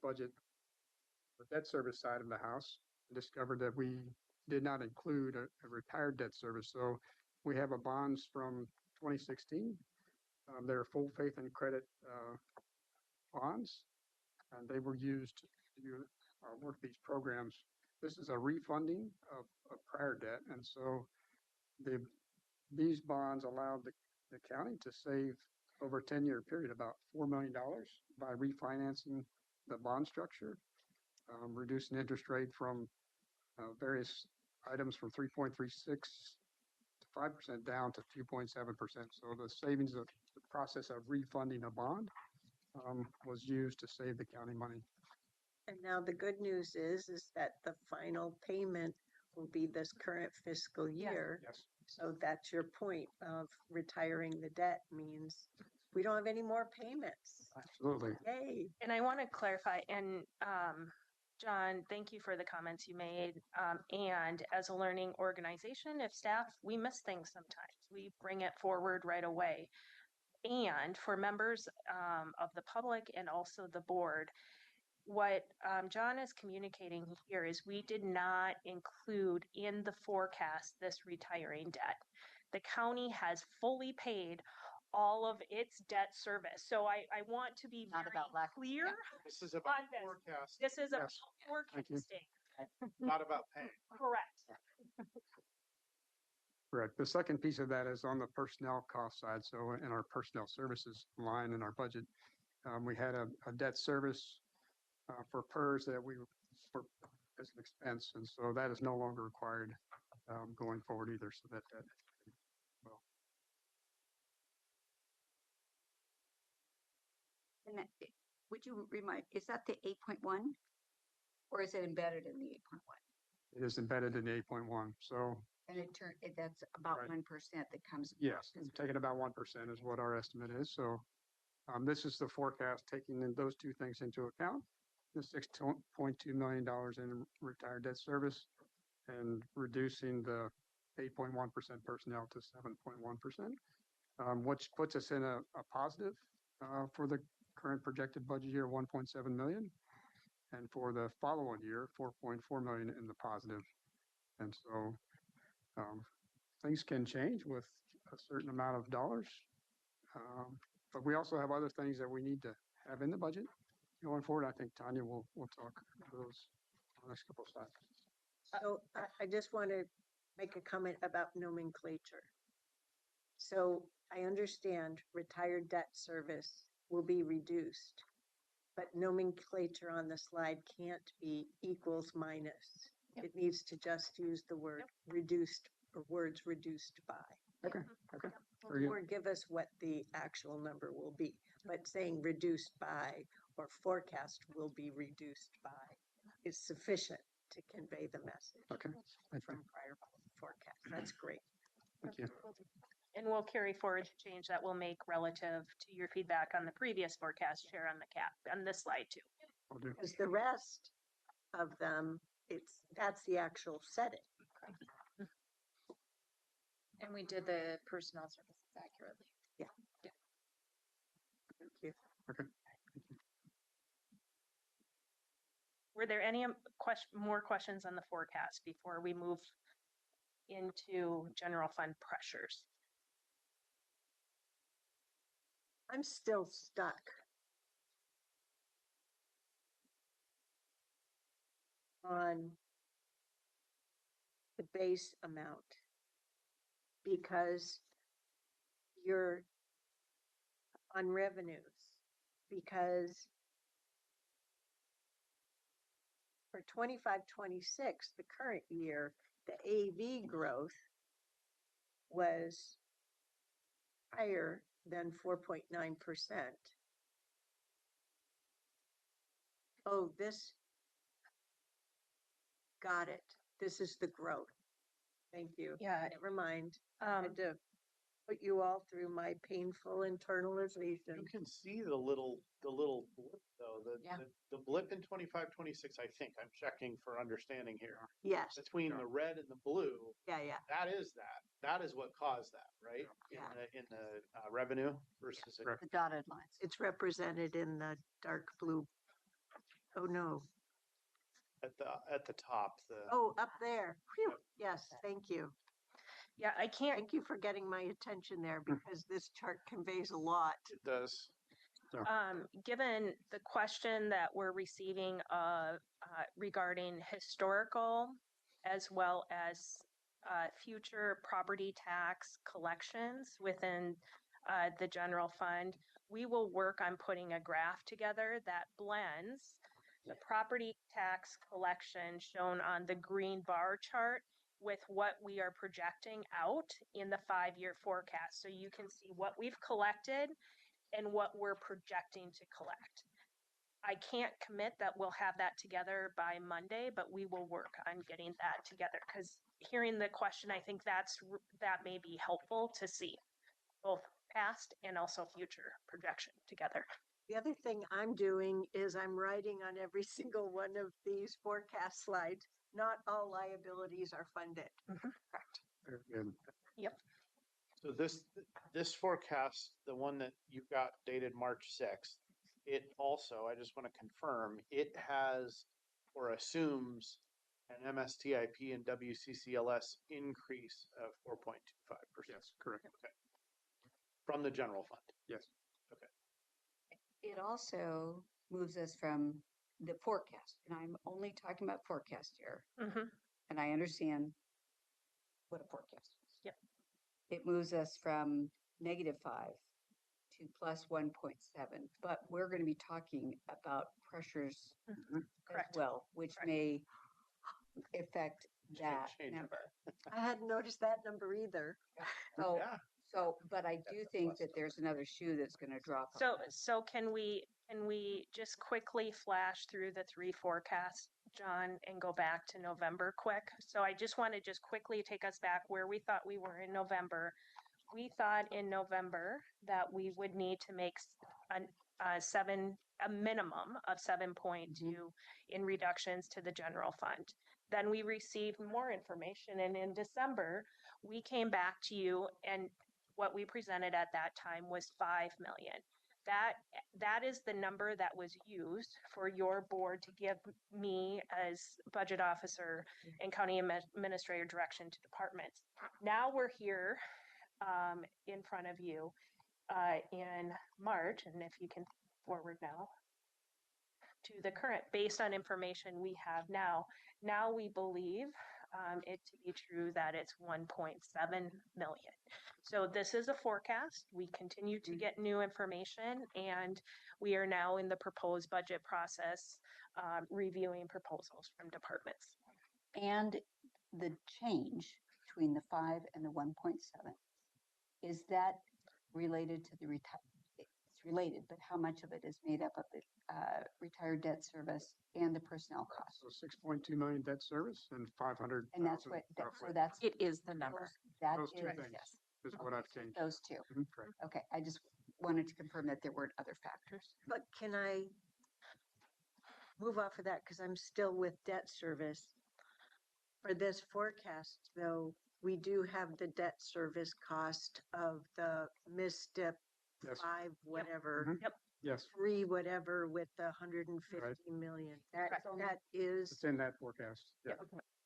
budget, the debt service side of the house, discovered that we did not include a retired debt service. So we have a bonds from 2016. They're full faith and credit bonds, and they were used to work these programs. This is a refunding of prior debt, and so these bonds allowed the county to save over a 10-year period about $4 million by refinancing the bond structure, reducing interest rate from various items from 3.36 to 5% down to 2.7%. So the savings of the process of refunding a bond was used to save the county money. And now the good news is that the final payment will be this current fiscal year. Yes. So that's your point of retiring the debt means we don't have any more payments. Absolutely. Yay. And I want to clarify, and John, thank you for the comments you made. And as a learning organization, if staff, we miss things sometimes. We bring it forward right away. And for members of the public and also the board, what John is communicating here is we did not include in the forecast this retiring debt. The county has fully paid all of its debt service. So I want to be Not very about lack. clear. This is about On this. forecast, This is a Yes. Thank you. forecasting. not about paying. Correct. Correct. The second piece of that is on the personnel cost side. So in our personnel services line in our budget, we had a debt service for PERS that we were as an expense, and so that is no longer required going forward either. So that well, And would you remind, is that the 8.1? Or is it embedded in the 8.1? it is embedded in the 8.1. So And that's about Right. 1% that comes. yes, taking about 1% is what our estimate is. So this is the forecast taking those two things into account. The $6.2 million in retired debt service and reducing the 8.1% personnel to 7.1%, which puts us in a positive for the current projected budget year, 1.7 million. And for the following year, 4.4 million in the positive. And so things can change with a certain amount of dollars. But we also have other things that we need to have in the budget going forward. I think Tanya will talk to those on the next couple of slides. So I just want to make a comment about nomenclature. So I understand retired debt service will be reduced, but nomenclature on the slide can't be equals minus. Yep. It needs to just use the word reduced or words reduced by. Okay, okay. Very good. Or give us what the actual number will be, but saying reduced by or forecast will be reduced by is sufficient to convey the message Okay, thank you. from prior forecast. That's great. Thank you. And we'll carry forward the change that we'll make relative to your feedback on the previous forecast share on the cap, on this slide too. Will do. Because the rest of them, that's the actual setting. And we did the personnel services accurately. Thank you. Okay. Were there any more questions on the forecast before we move into general fund pressures? I'm still stuck on the base amount because you're on revenues, because for 25-26, the current year, the AV growth was higher than 4.9%. Oh, got it. This is the growth. Thank you. Yeah. Never mind. I had to put you all through my painful internalization. You can see the little blip though, Yeah. the blip in 25-26, I think, I'm checking for understanding here. Yes. Between the red and the blue, Yeah. that is what caused that, right? Yeah. In the revenue versus it. Correct. The dotted lines. It's represented in the dark blue. Oh, no. At the top, Oh, up there. Phew. Yes, thank you. Yeah, I can't, Thank you for getting my attention there because this chart conveys a lot. it does. given the question that we're receiving regarding historical as well as future property tax collections within the general fund, we will work on putting a graph together that blends the property tax collection shown on the green bar chart with what we are projecting out in the 5-year forecast. So you can see what we've collected and what we're projecting to collect. I can't commit that we'll have that together by Monday, but we will work on getting that together because hearing the question, I think that may be helpful to see both past and also future projection together. The other thing I'm doing is I'm writing on every single one of these forecast slides. Not all liabilities are funded. Correct. Very good. Yep. So this forecast, the one that you've got dated March 6th, it also, I just want to confirm, it has or assumes an MSTIP and WCCLS increase of 4.25%. Yes, correct. Okay. From the general fund. Yes. It also moves us from the forecast, and I'm only talking about forecast here, Mm-hmm. and I understand what a forecast is. Yep. It moves us from -5 to +1.7, but we're going to be talking about pressures as Correct. well, which Correct. may affect that Change it. number. I hadn't noticed that number either. So, Yeah. but I do think that there's another shoe that's going to drop. So can we just quickly flash through the 3 forecasts, John, and go back to November quick? So I just want to just quickly take us back where we thought we were in November. We thought in November that we would need to make a minimum of 7.2 in reductions to the general fund. Then we received more information, and in December, we came back to you, and what we presented at that time was 5 million. That is the number that was used for your board to give me as budget officer and county administrator direction to departments. Now we're here in front of you in March, and if you can forward now to the current, based on information we have now we believe it to be true that it's 1.7 million. So this is a forecast. We continue to get new information, and we are now in the proposed budget process, reviewing proposals from departments. And the change between the 5 and the 1.7, is that related to the it's related, but how much of it is made up of the retired debt service and the personnel costs? So 6.2 million debt service and 500,000. And that's what, so that's. It is the number. That Those two is, things. yes, Is what I've changed. those two. Correct. Okay, I just wanted to confirm that there weren't other factors. But can I move off of that? Because I'm still with debt service. For this forecast, though, we do have the debt service cost of the misstep Yes. 5, whatever, Mhm. Yes, 3, whatever, with the 150 million. Correct. That is, it's in that forecast. Yeah,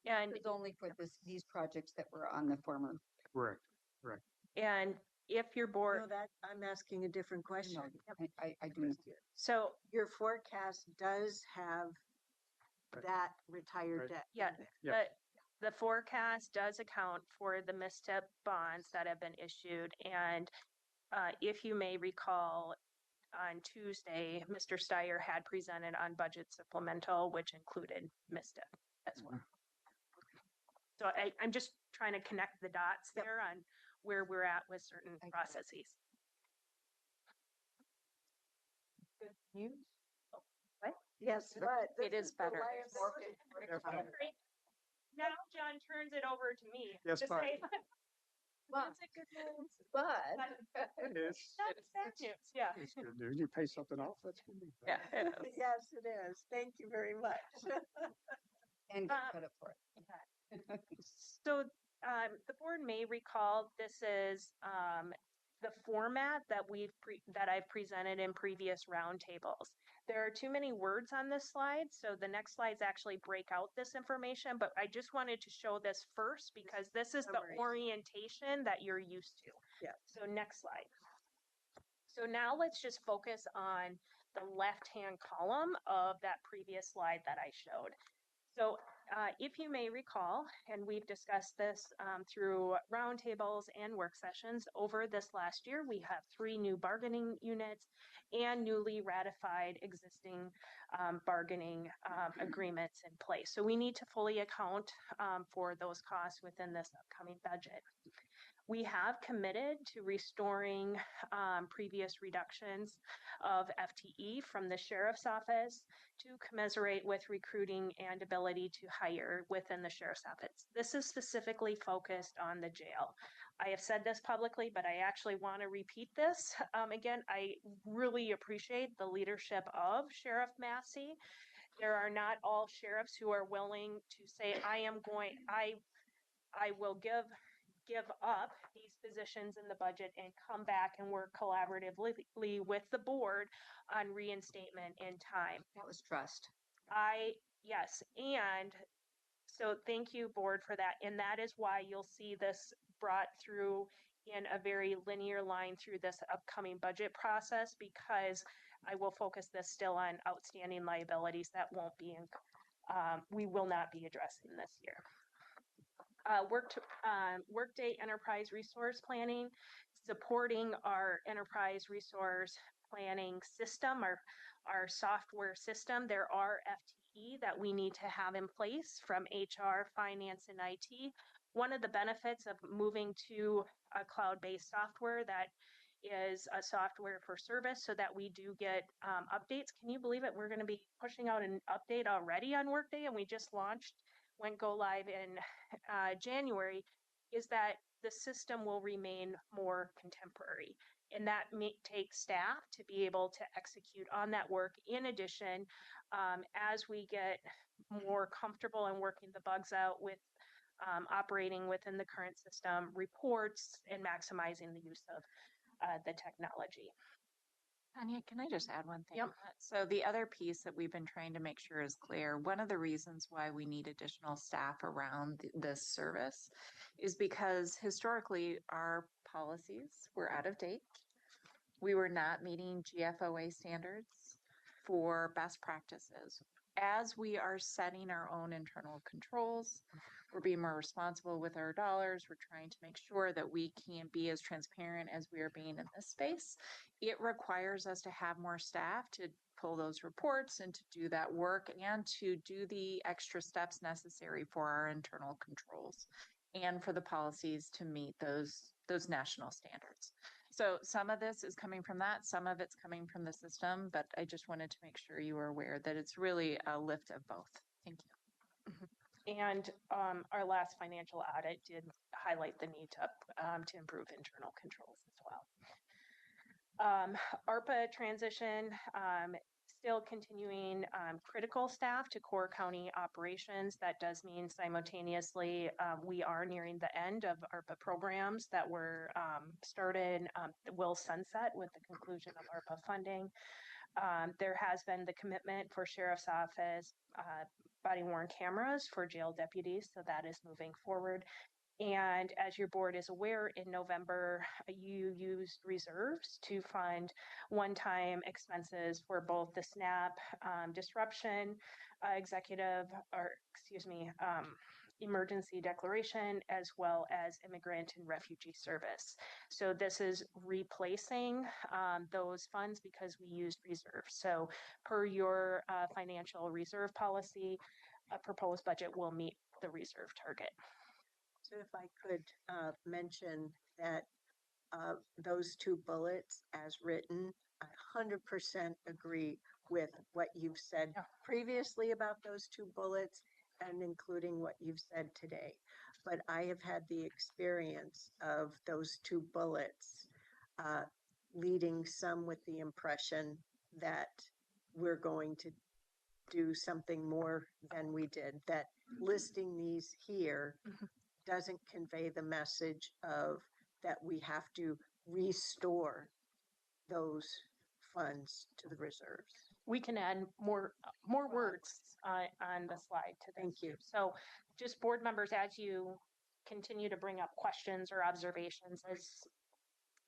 And It's only for these projects that were on the former. correct. and if your board, no, that, I'm asking a different question. I do. so Your forecast does have Right. that retired Right. debt. in yeah, there. Yes. the forecast does account for the misstep bonds that have been issued. And if you may recall, on Tuesday, Mr. Steyer had presented on budget supplemental, which included misstep as well. So I'm just trying to connect the dots Yep. there on where we're at with certain I get it. processes. Good news? Yes, but. It is better. Sorry. Now John turns it over to me. Yes, to but- say, But, "That's a good news." but. It is. That's bad news, yeah. It's good news. You pay something off, that's good news. Yeah, it is. Yes, it is. Thank you very much. And get credit for it. So the board may recall this is the format that I've presented in previous roundtables. There are too many words on this slide, so the next slides actually break out this information, but I just wanted to show this first because this is the Summary. orientation that you're used to. Yeah. So next slide. So now let's just focus on the left-hand column of that previous slide that I showed. So if you may recall, and we've discussed this through roundtables and work sessions over this last year, we have 3 new bargaining units and newly ratified existing bargaining agreements in place. So we need to fully account for those costs within this upcoming budget. We have committed to restoring previous reductions of FTE from the sheriff's office to commensurate with recruiting and ability to hire within the sheriff's office. This is specifically focused on the jail. I have said this publicly, but I actually want to repeat this. Again, I really appreciate the leadership of Sheriff Massey. There are not all sheriffs who are willing to say, I will give up these positions in the budget and come back and work collaboratively with the board on reinstatement in time. That was trust. Yes, and so thank you, board, for that. And that is why you'll see this brought through in a very linear line through this upcoming budget process, because I will focus this still on outstanding liabilities that won't be we will not be addressing this year. Workday enterprise resource planning, supporting our enterprise resource planning system, our software system. There are FTE that we need to have in place from HR, finance, and IT. One of the benefits of moving to a cloud-based software that is a software for service so that we do get updates. Can you believe it? We're going to be pushing out an update already on Workday, and we just went go live in January, is that the system will remain more contemporary. And that may take staff to be able to execute on that work. In addition, as we get more comfortable in working the bugs out with operating within the current system, reports, and maximizing the use of the technology. Tanya, can I just add one thing? Yep. on that? So the other piece that we've been trying to make sure is clear, one of the reasons why we need additional staff around this service is because historically our policies were out of date. We were not meeting GFOA standards for best practices. As we are setting our own internal controls, we're being more responsible with our dollars. We're trying to make sure that we can be as transparent as we are being in this space. It requires us to have more staff to pull those reports and to do that work and to do the extra steps necessary for our internal controls and for the policies to meet those national standards. So some of this is coming from that, some of it's coming from the system, but I just wanted to make sure you were aware that it's really a lift of both. Thank you. And our last financial audit did highlight the need to improve internal controls as well. ARPA transition, still continuing critical staff to core county operations. That does mean simultaneously we are nearing the end of ARPA programs that were started, will sunset with the conclusion of ARPA funding. There has been the commitment for Sheriff's Office body-worn cameras for jail deputies, so that is moving forward. And as your board is aware, in November, you used reserves to fund one-time expenses for both the SNAP disruption emergency declaration, as well as immigrant and refugee service. So this is replacing those funds because we used reserves. So per your financial reserve policy, a proposed budget will meet the reserve target. So if I could mention that those two bullets as written, I 100% agree with what you've said previously about those two bullets and including what you've said today. But I have had the experience of those two bullets leading some with the impression that we're going to do something more than we did, that listing these here doesn't convey the message of that we have to restore those funds to the reserves. We can add more words on the slide to this. Thank you. So just board members, as you continue to bring up questions or observations,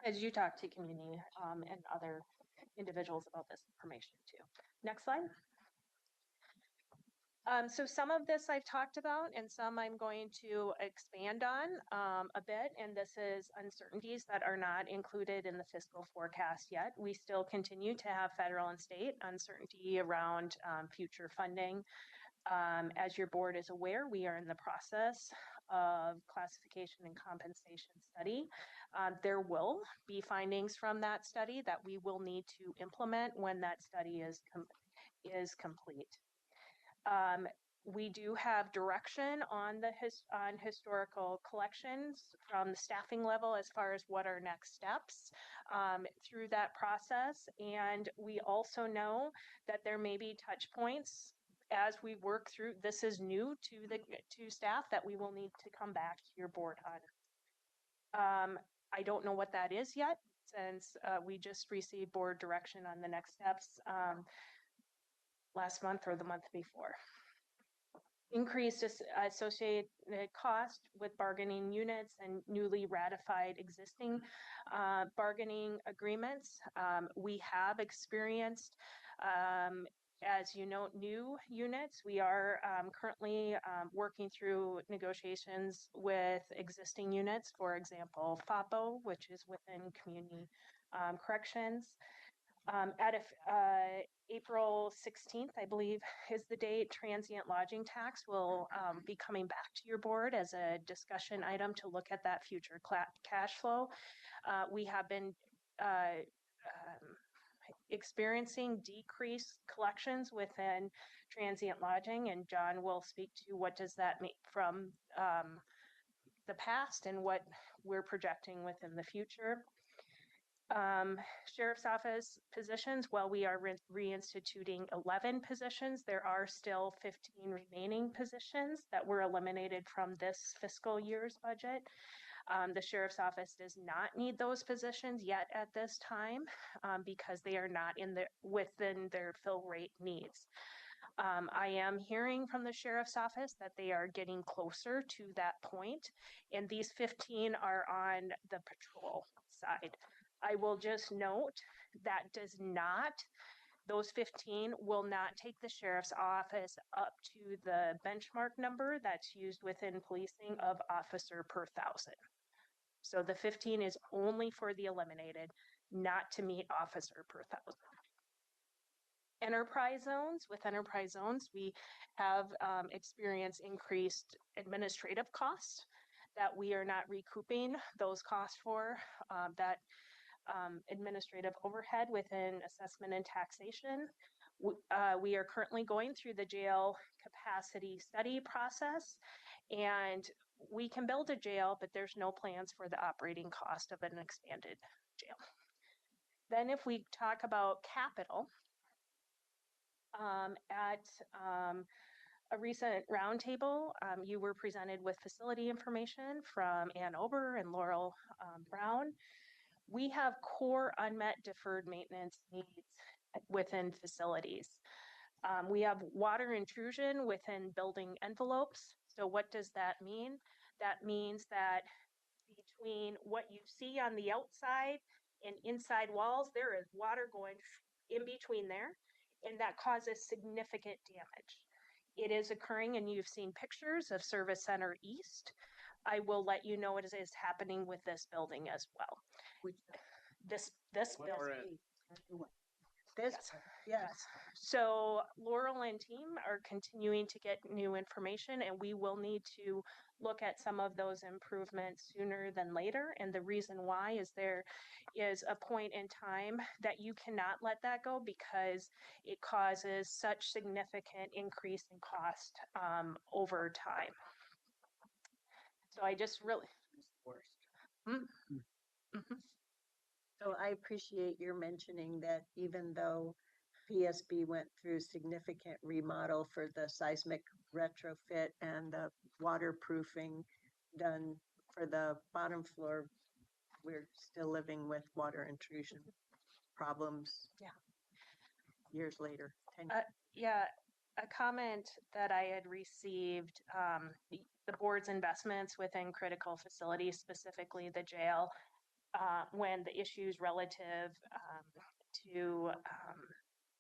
as you talk to community and other individuals about this information too. Next slide. So some of this I've talked about and some I'm going to expand on a bit, and this is uncertainties that are not included in the fiscal forecast yet. We still continue to have federal and state uncertainty around future funding. As your board is aware, we are in the process of classification and compensation study. There will be findings from that study that we will need to implement when that study is complete. We do have direction on historical collections from the staffing level as far as what are next steps through that process. And we also know that there may be touch points as we work through. This is new to staff that we will need to come back to your board on. I don't know what that is yet, since we just received board direction on the next steps last month or the month before. Increased associated cost with bargaining units and newly ratified existing bargaining agreements. We have experienced, as you know, new units. We are currently working through negotiations with existing units, for example, FAPO, which is within community corrections. April 16th, I believe, is the date. Transient lodging tax will be coming back to your board as a discussion item to look at that future cash flow. We have been experiencing decreased collections within transient lodging, and John will speak to what does that mean from the past and what we're projecting within the future. Sheriff's Office positions, while we are reinstituting 11 positions, there are still 15 remaining positions that were eliminated from this fiscal year's budget. The Sheriff's Office does not need those positions yet at this time because they are not within their fill rate needs. I am hearing from the Sheriff's Office that they are getting closer to that point, and these 15 are on the patrol side. I will just note that does not those 15 will not take the sheriff's office up to the benchmark number that's used within policing of officer per thousand. So the 15 is only for the eliminated, not to meet officer per thousand. Enterprise zones, with enterprise zones, we have experienced increased administrative costs that we are not recouping those costs for, that administrative overhead within assessment and taxation. We are currently going through the jail capacity study process, and we can build a jail, but there's no plans for the operating cost of an expanded jail. Then if we talk about capital, at a recent roundtable, you were presented with facility information from Ann Ober and Laurel Brown. We have core unmet deferred maintenance needs within facilities. We have water intrusion within building envelopes. So what does that mean? That means that between what you see on the outside and inside walls, there is water going in between there, and that causes significant damage. It is occurring, and you've seen pictures of Service Center East. I will let you know it is happening with this building as well. This building. This, yes. So Laurel and team are continuing to get new information, and we will need to look at some of those improvements sooner than later. And the reason why is there is a point in time that you cannot let that go because it causes such significant increase in cost over time. So I just really. So I appreciate your mentioning that even though PSB went through significant remodel for the seismic retrofit and the waterproofing done for the bottom floor, we're still living with water intrusion problems. Yeah. Years later. Yeah, a comment that I had received, the board's investments within critical facilities, specifically the jail, when the issues relative to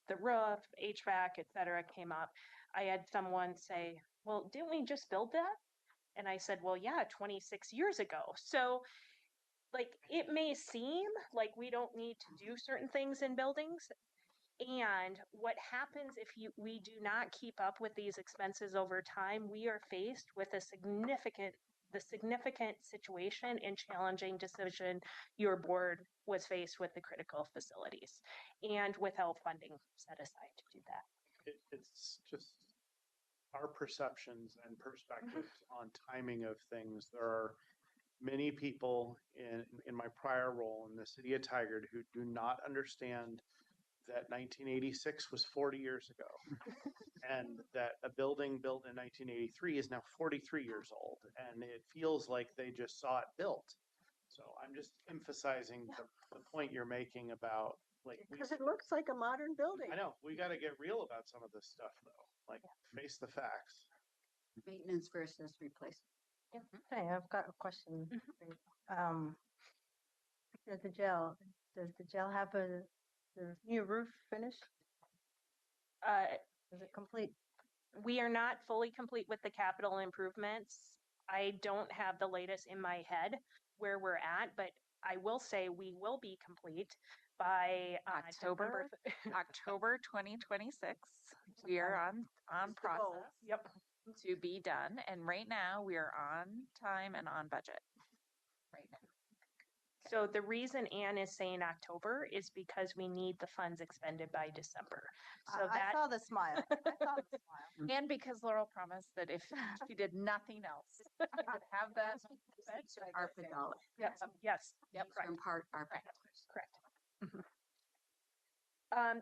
the roof, HVAC, et cetera, came up, I had someone say, well, didn't we just build that? And I said, well, yeah, 26 years ago. So like, it may seem like we don't need to do certain things in buildings. And what happens if we do not keep up with these expenses over time, we are faced with a significant situation and challenging decision your board was faced with the critical facilities and without funding set aside to do that. It's just our perceptions and perspectives on timing of things. There are many people in my prior role in the city of Tigard who do not understand that 1986 was 40 years ago and that a building built in 1983 is now 43 years old, and it feels like they just saw it built. So I'm just emphasizing the point you're making about like, because it looks like a modern building. I know we got to get real about some of this stuff though, like face the facts. Maintenance versus replacement. Hey, I've got a question. Does the jail have the new roof finished? Is it complete? We are not fully complete with the capital improvements. I don't have the latest in my head where we're at, but I will say we will be complete by October 2026. We are on process. Yep. To be done. And right now we are on time and on budget. Right now. So the reason Anne is saying October is because we need the funds expended by December. So I saw the smile. I saw the smile. And because Laurel promised that if she did nothing else, I would have that. ARPA dollars. Yes. Yes. Yep. Correct. From part ARPA dollars. Correct. Mm-hmm.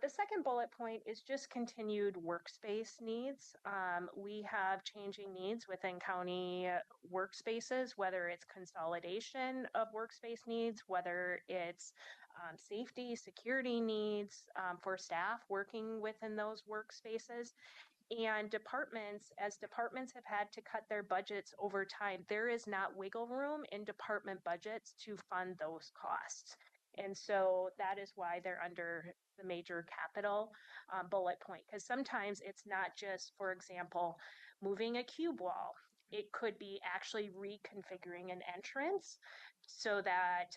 The second bullet point is just continued workspace needs. We have changing needs within county workspaces, whether it's consolidation of workspace needs, whether it's safety, security needs for staff working within those workspaces. And as departments have had to cut their budgets over time, there is not wiggle room in department budgets to fund those costs. And so that is why they're under the major capital bullet point, because sometimes it's not just, for example, moving a cube wall. It could be actually reconfiguring an entrance so that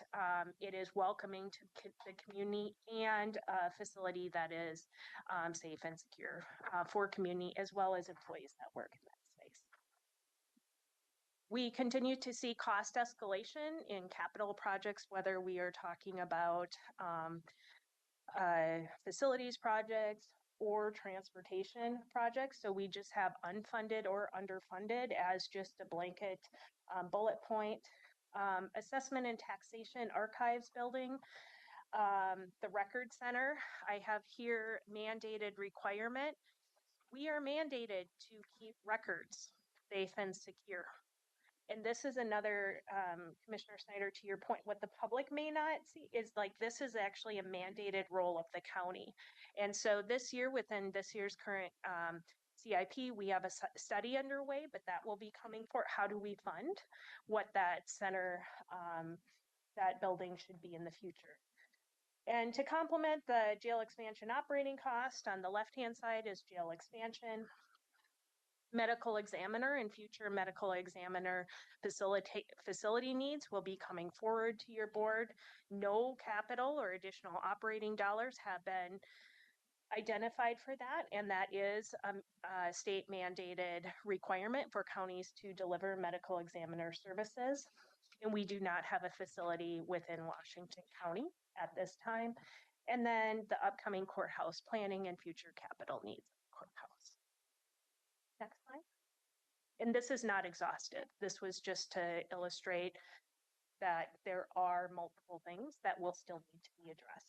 it is welcoming to the community and a facility that is safe and secure for community as well as employees that work in that space. We continue to see cost escalation in capital projects, whether we are talking about facilities projects or transportation projects. So we just have unfunded or underfunded as just a blanket bullet point. Assessment and taxation archives building. The record center, I have here mandated requirement. We are mandated to keep records safe and secure. And this is another, Commissioner Snyder, to your point, what the public may not see is like, this is actually a mandated role of the county. And so this year, within this year's current CIP, we have a study underway, but that will be coming for how do we fund what that center, that building should be in the future. And to complement the jail expansion operating cost, on the left-hand side is jail expansion. Medical examiner and future medical examiner facility needs will be coming forward to your board. No capital or additional operating dollars have been identified for that, and that is a state mandated requirement for counties to deliver medical examiner services. And we do not have a facility within Washington County at this time. And then the upcoming courthouse planning and future capital needs of the courthouse. Next slide. And this is not exhaustive. This was just to illustrate that there are multiple things that will still need to be addressed.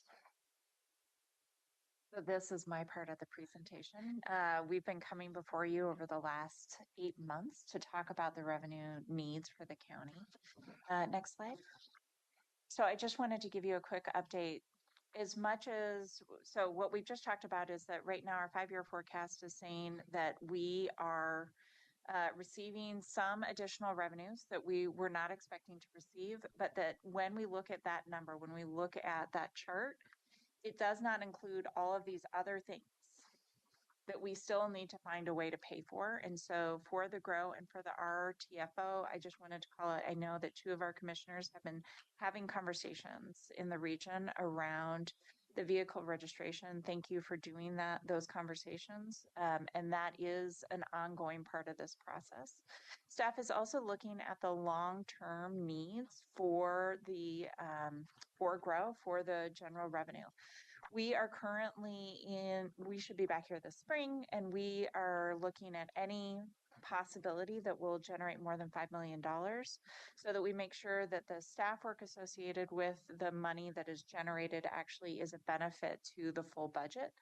So this is my part of the presentation. We've been coming before you over the last 8 months to talk about the revenue needs for the county. Next slide. So I just wanted to give you a quick update. So what we've just talked about is that right now our 5-year forecast is saying that we are receiving some additional revenues that we were not expecting to receive, but that when we look at that number, when we look at that chart, it does not include all of these other things that we still need to find a way to pay for. And so for the GROW and for the RTFO, I just wanted to call it, I know that 2 of our commissioners have been having conversations in the region around the vehicle registration. Thank you for doing those conversations. And that is an ongoing part of this process. Staff is also looking at the long-term needs for the for GROW, for the general revenue. We are currently we should be back here this spring, and we are looking at any possibility that will generate more than $5 million so that we make sure that the staff work associated with the money that is generated actually is a benefit to the full budget.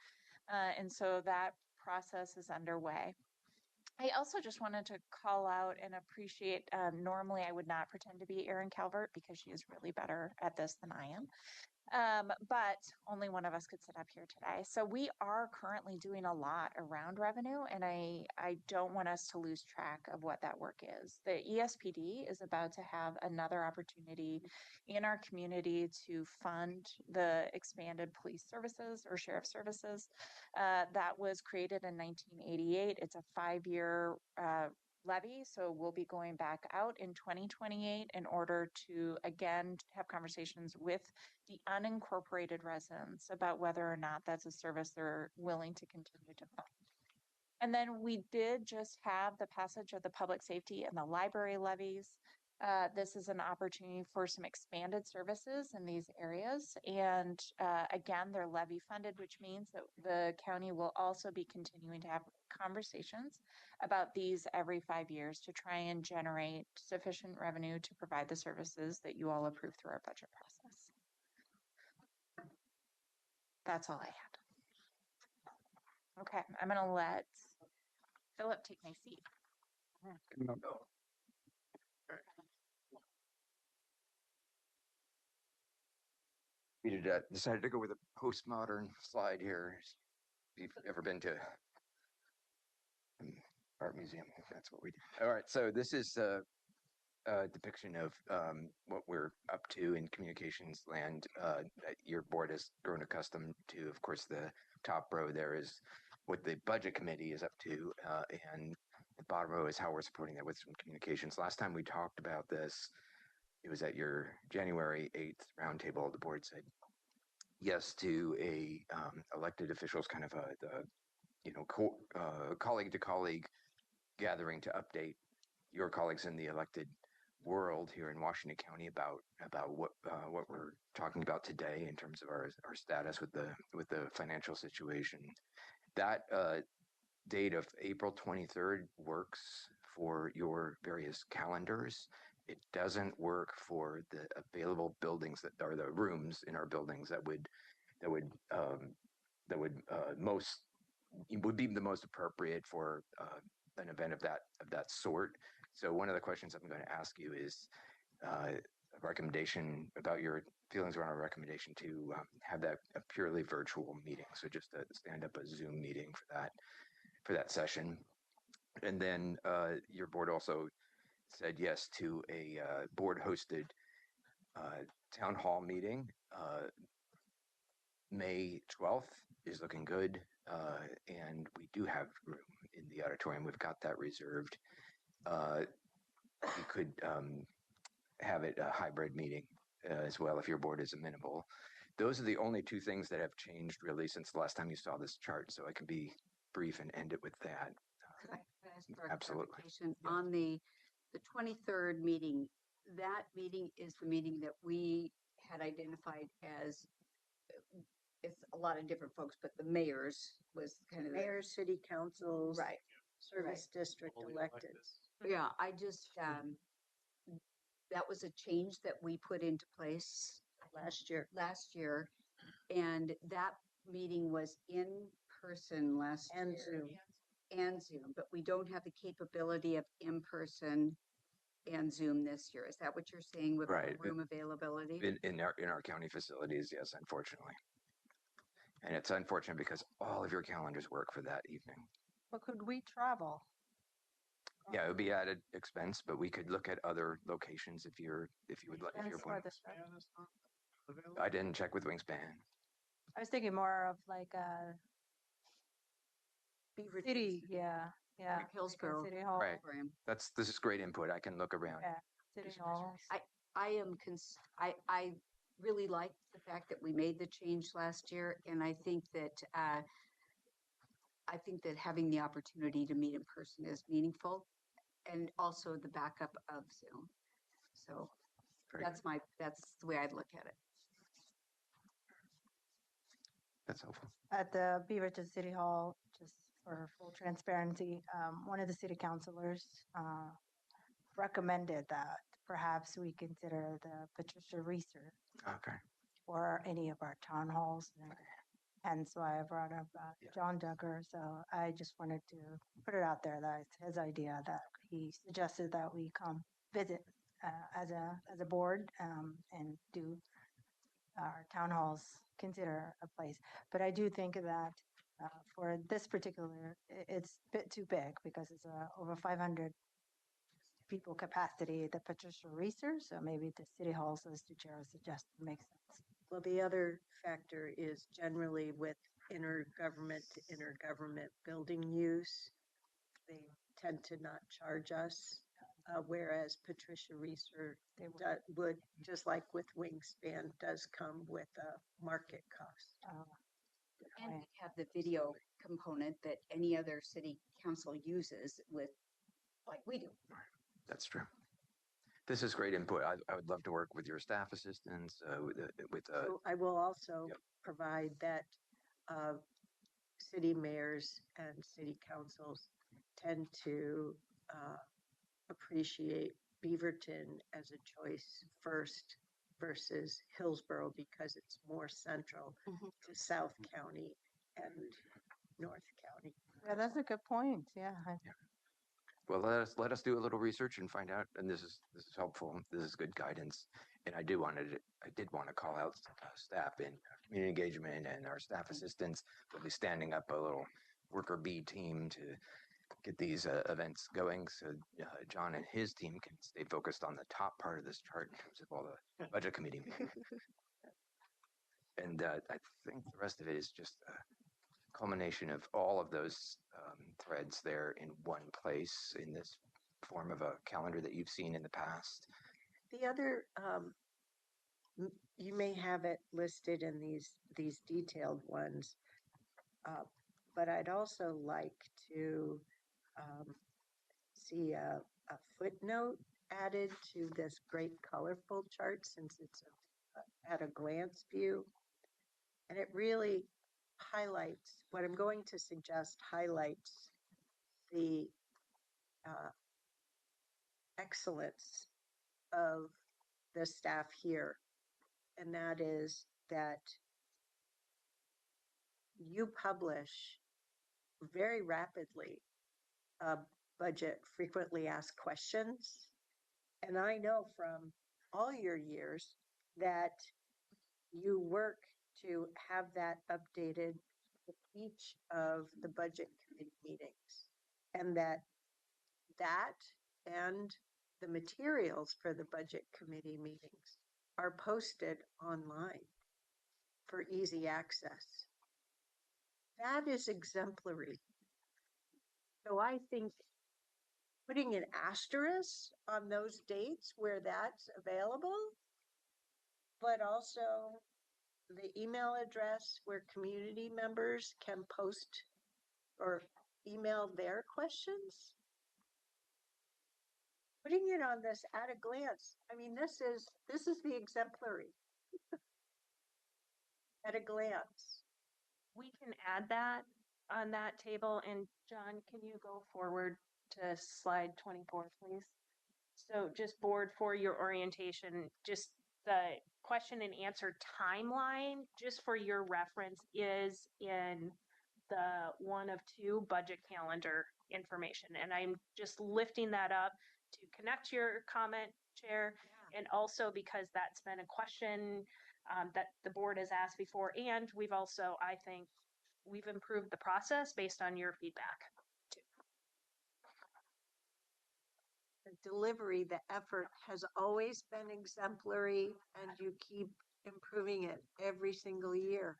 And so that process is underway. I also just wanted to call out and appreciate, normally I would not pretend to be Erin Calvert because she is really better at this than I am. But only one of us could sit up here today. So we are currently doing a lot around revenue, and I don't want us to lose track of what that work is. The ESPD is about to have another opportunity in our community to fund the expanded police services or sheriff services that was created in 1988. It's a 5-year levy, so we'll be going back out in 2028 in order to again have conversations with the unincorporated residents about whether or not that's a service they're willing to continue to fund. And then we did just have the passage of the public safety and the library levies. This is an opportunity for some expanded services in these areas. And again, they're levy funded, which means that the county will also be continuing to have conversations about these every 5 years to try and generate sufficient revenue to provide the services that you all approve through our budget process. That's all I had. Okay, I'm going to let Philip take my seat. We decided to go with a postmodern slide here. If you've ever been to an art museum, that's what we do. All right, so this is depiction of what we're up to in communications land. That your board has grown accustomed to. Of course, the top row there is what the budget committee is up to, and the bottom row is how we're supporting that with some communications. Last time we talked about this, it was at your January 8th roundtable. The board said yes to a elected officials kind of colleague to colleague gathering to update your colleagues in the elected world here in Washington County about what we're talking about today in terms of our status with the financial situation. That date of April 23rd works for your various calendars. It doesn't work for the available buildings that are the rooms in our buildings that would be the most appropriate for an event of that sort. So one of the questions I'm going to ask you is a recommendation about your feelings around a recommendation to have that a purely virtual meeting. So just to stand up a Zoom meeting for that session. And then your board also said yes to a board hosted town hall meeting. May 12th is looking good. And we do have room in the auditorium. We've got that reserved. We could have it a hybrid meeting as well if your board is amenable. Those are the only two things that have changed really since the last time you saw this chart. So I can be brief and end it with that. Could I ask for a Absolutely. clarification? Yeah. On the 23rd meeting, that meeting is the meeting that we had identified as, it's a lot of different folks, but the mayors was kind of Mayor, city councils, right. service district Fully elected. Yeah, I just, that was a change that we put into place Last year. And that meeting was in person last And year. Zoom. And Zoom, but we don't have the capability of in-person and Zoom this year. Is that what you're saying with Right. room availability? In our county facilities, yes, unfortunately. And it's unfortunate because all of your calendars work for that evening. But could we travel? Yeah, it would be added expense, but we could look at other locations if you would like. If you're That's for planning. the Wingspan is not available? I didn't check with Wingspan. I was thinking more of like a Beaver city, yeah, yeah. Like Hillsborough. City hall. Right. program. This is great input. I can look around. Yeah, city hall. I really like the fact that we made the change last year, and I think that having the opportunity to meet in person is meaningful, and also the backup of Zoom. So Very that's the way I'd look at it. That's helpful. At the Beaverton City Hall, just for full transparency, one of the city councilors recommended that perhaps we consider the Patricia Reeser Okay. for any of our town halls. And hence why I brought up Yeah. John Duggar. So I just wanted to put it out there that it's his idea that he suggested that we come visit as a board and do our town halls consider a place. But I do think that for this particular, it's a bit too big because it's over 500 people capacity at the Patricia Reeser. So maybe the city halls, as the chair suggested, makes sense. Well, the other factor is generally with intergovernment to intergovernment building use, they tend to not charge us. Whereas Patricia Reeser would, just like with Wingspan, does come with a market cost. Good And point. we have the video component that any other city council uses with, like we do. That's true. This is great input. I would love to work with your staff assistants, So I will also Yep. provide that city mayors and city councils tend to appreciate Beaverton as a choice first versus Hillsborough because it's more central Mhm. to South County and North County. Yeah, that's a good point. Yeah. well, let us do a little research and find out. And this is helpful. This is good guidance. And I did want to call out staff in community engagement and our staff assistants will be standing up a little worker bee team to get these events going so John and his team can stay focused on the top part of this chart in terms of all the budget committee meetings. And I think the rest of it is just a culmination of all of those threads there in one place in this form of a calendar that you've seen in the past. The other, you may have it listed in these detailed ones, but I'd also like to see a footnote added to this great colorful chart since it's at a glance view. And it really highlights, what I'm going to suggest highlights the excellence of the staff here. And that is that you publish very rapidly a budget frequently asked questions. And I know from all your years that you work to have that updated with each of the budget committee meetings, and that and the materials for the budget committee meetings are posted online for easy access. That is exemplary. So I think putting an asterisk on those dates where that's available, but also the email address where community members can post or email their questions. Putting it on this at a glance, I mean, this is the exemplary at a glance. We can add that on that table. And John, can you go forward to slide 24, please? So just board for your orientation, just the question and answer timeline, just for your reference, is in the 1 of 2 budget calendar information. And I'm just lifting that up to connect your comment, Chair, and also because that's been a question that the board has asked before. And we've also, I think, we've improved the process based on your feedback. The delivery, the effort has always been exemplary, and you keep improving it every single year.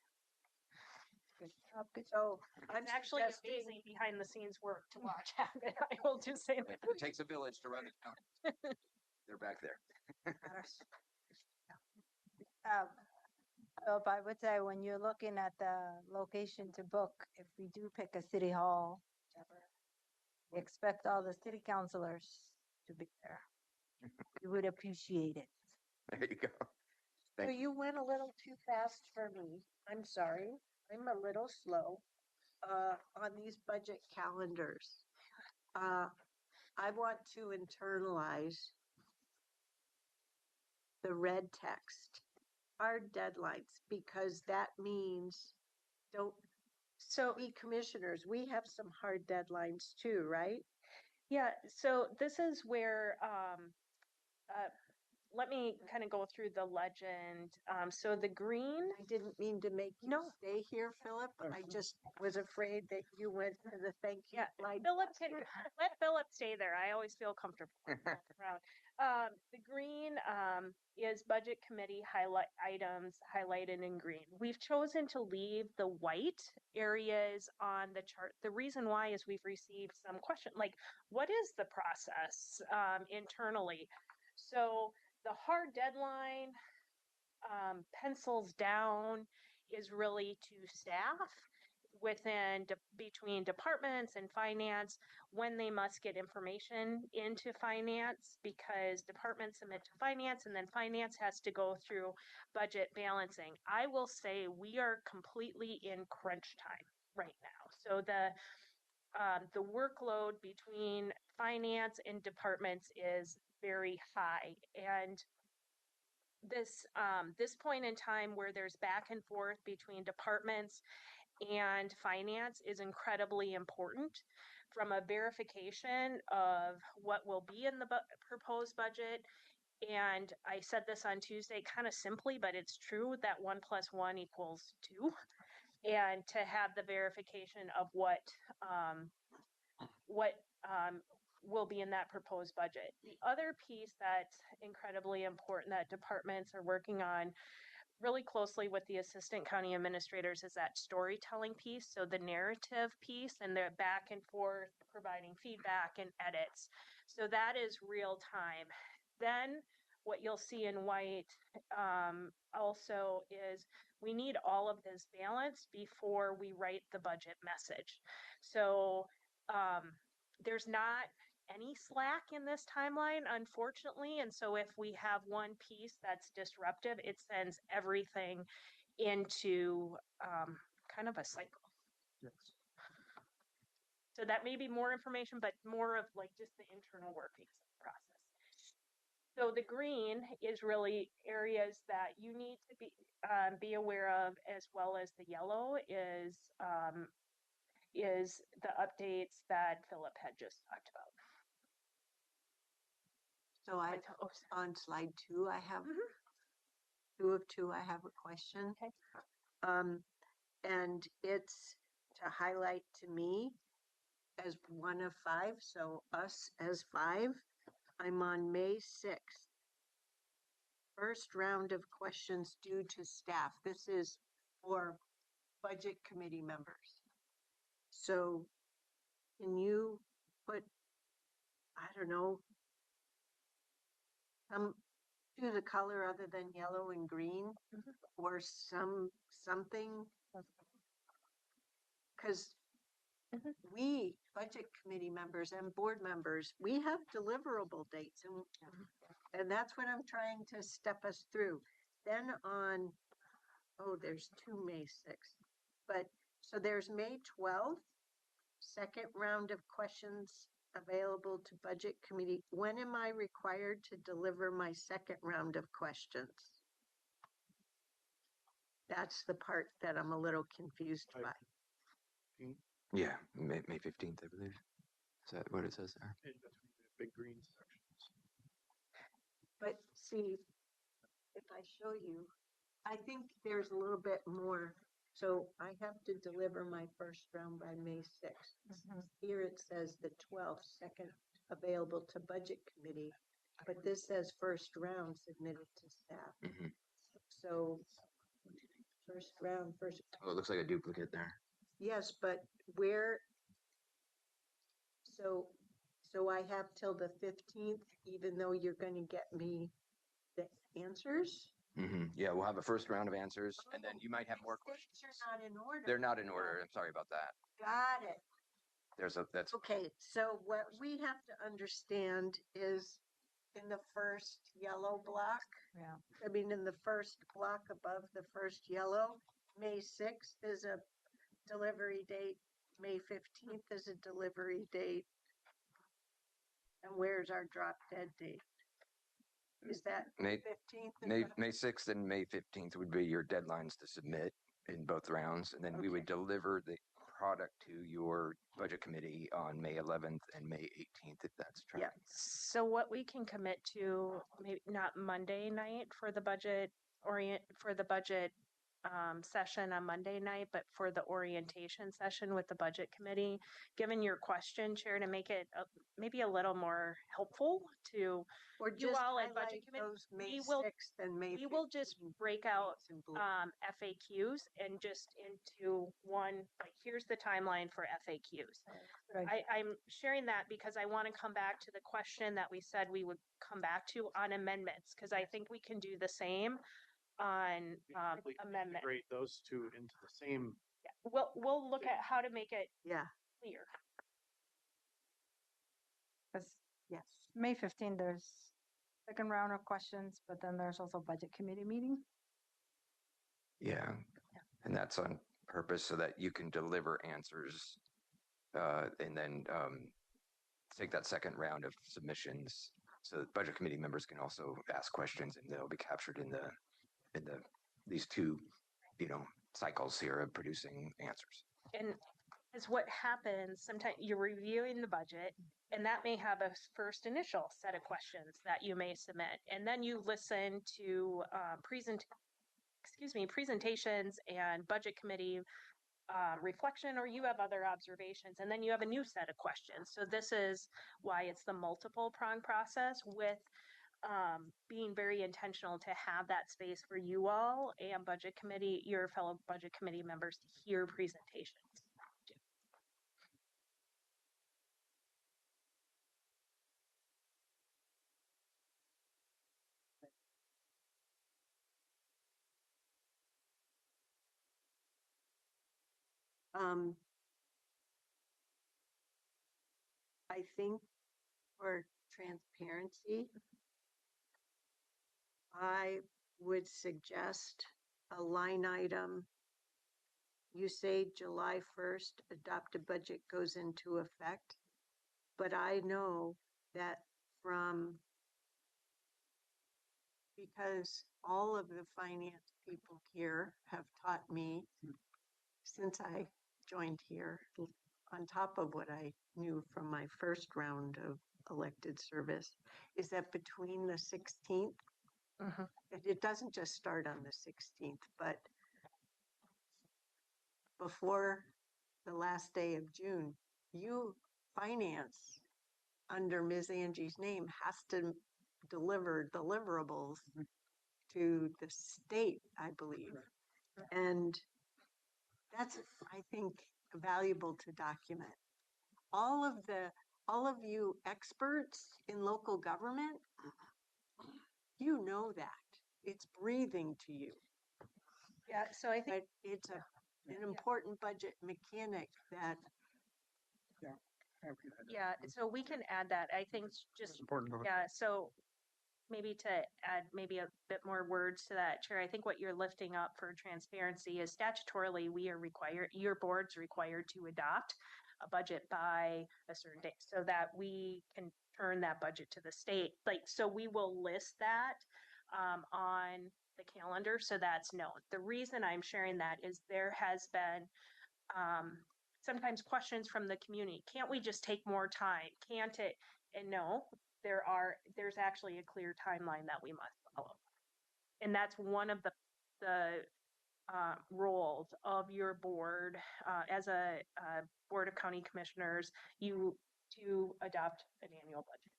Good job. Good. So I'm It's actually amazing behind the scenes work to watch happen. I will just say that. It takes a village to run a county. They're back there. So if I would say, when you're looking at the location to book, if we do pick a city hall, expect all the city councilors to be there. You would appreciate it. There you go. So Thank you went a little too fast for me. I'm sorry. I'm a little slow on these budget calendars. I want to internalize the red text, hard deadlines, because that means don't be commissioners. We have some hard deadlines too, right? Yeah, so this is where let me kind of go through the legend. So the green. I didn't mean to make you stay here, Philip. I just was afraid that you went to the thank you slide. Philip can let Philip stay there. I always feel comfortable around. The green is budget committee highlight items highlighted in green. We've chosen to leave the white areas on the chart. The reason why is we've received some question like, what is the process internally? So the hard deadline, pencils down, is really to staff within between departments and finance when they must get information into finance, because departments submit to finance and then finance has to go through budget balancing. I will say we are completely in crunch time right now. So the workload between finance and departments is very high, and this point in time where there's back and forth between departments and finance is incredibly important from a verification of what will be in the proposed budget. And I said this on Tuesday kind of simply, but it's true that 1 + 1 = 2. And to have the verification of what what will be in that proposed budget. The other piece that's incredibly important that departments are working on really closely with the assistant county administrators is that storytelling piece. So the narrative piece and the back and forth, providing feedback and edits. So that is real time. Then what you'll see in white also is we need all of this balance before we write the budget message. So there's not any slack in this timeline, unfortunately. And so if we have one piece that's disruptive, it sends everything into kind of a cycle. Yes. So that may be more information, but more of like just the internal workings of the process. So the green is really areas that you need to be aware of, as well as the yellow is the updates that Philip had just talked about. So on slide 2, I have 2 of 2. I have a question. Okay. And it's to highlight to me as one of 5. So us as 5. I'm on May 6th. First round of questions due to staff. This is for budget committee members. So can you put, I don't know, do the color other than yellow and green or something? Because we, budget committee members and board members, we have deliverable dates and that's what I'm trying to step us through. Then on, there's 2 May 6th, but so there's May 12th, second round of questions available to budget committee. When am I required to deliver my second round of questions? That's the part that I'm a little confused by. Yeah, May 15th, I believe. Is that what it says there? In between the big green sections. But see, if I show you, I think there's a little bit more. So I have to deliver my first round by May 6th. Here it says the 12th, second available to budget committee, but this says first round submitted to staff. So first round, Oh, it looks like a duplicate there. yes, but where? So I have till the 15th, even though you're going to get me the answers? Yeah, we'll have a first round of answers, and then you might have more questions. They're not in order. They're not in order. I'm sorry about that. Got it. That's Okay, so what we have to understand is in the first yellow block, in the first block above the first yellow, May 6th is a delivery date, May 15th is a delivery date. And where's our drop dead date? Is that May 15th? May 6th and May 15th would be your deadlines to submit in both rounds, and then we would deliver the product to your budget committee on May 11th and May 18th, if that's tracking. Yeah. So what we can commit to, maybe not Monday night for the budget session on Monday night, but for the orientation session with the budget committee, given your question, Chair, to make it maybe a little more helpful to or you just all at budget committee. those May 6th and May 15th. We will just break out FAQs and just into one, like here's the timeline for FAQs. I'm sharing that because I want to come back to the question that we said we would come back to on amendments, because I think we can do the same on amendment. Integrate those two into the same. Yeah. We'll look at how to make it clear. Because yes, May 15th, there's second round of questions, but then there's also budget committee meeting. Yeah, and that's on purpose so that you can deliver answers and then take that second round of submissions so that budget committee members can also ask questions, and they'll be captured in these two, cycles here of producing answers. And as what happens, sometimes you're reviewing the budget, and that may have a first initial set of questions that you may submit, and then you listen to presentations and budget committee reflection or you have other observations, and then you have a new set of questions. So this is why it's the multiple prong process with being very intentional to have that space for you all and budget committee, your fellow budget committee members to hear presentations. I think for transparency, I would suggest a line item. You say July 1st, adopted budget goes into effect. But I know that because all of the finance people here have taught me since I joined here, on top of what I knew from my first round of elected service, is that between the 16th, it doesn't just start on the 16th, but before the last day of June, finance under Ms. Angie's name has to deliver deliverables to the state, I believe. And that's, I think, valuable to document. All of you experts in local government, you know that. It's breathing to you. Yeah, so I think It's an important budget mechanic that yeah, so we can add that. I think just Important. yeah, so maybe to add maybe a bit more words to that, Chair, I think what you're lifting up for transparency is statutorily we are required, your board's required to adopt a budget by a certain date so that we can turn that budget to the state. Like, so we will list that on the calendar so that's known. The reason I'm sharing that is there has been sometimes questions from the community. Can't we just take more time? Can't it? And no, there's actually a clear timeline that we must follow. And that's one of the roles of your board as a board of county commissioners, you to adopt an annual budget.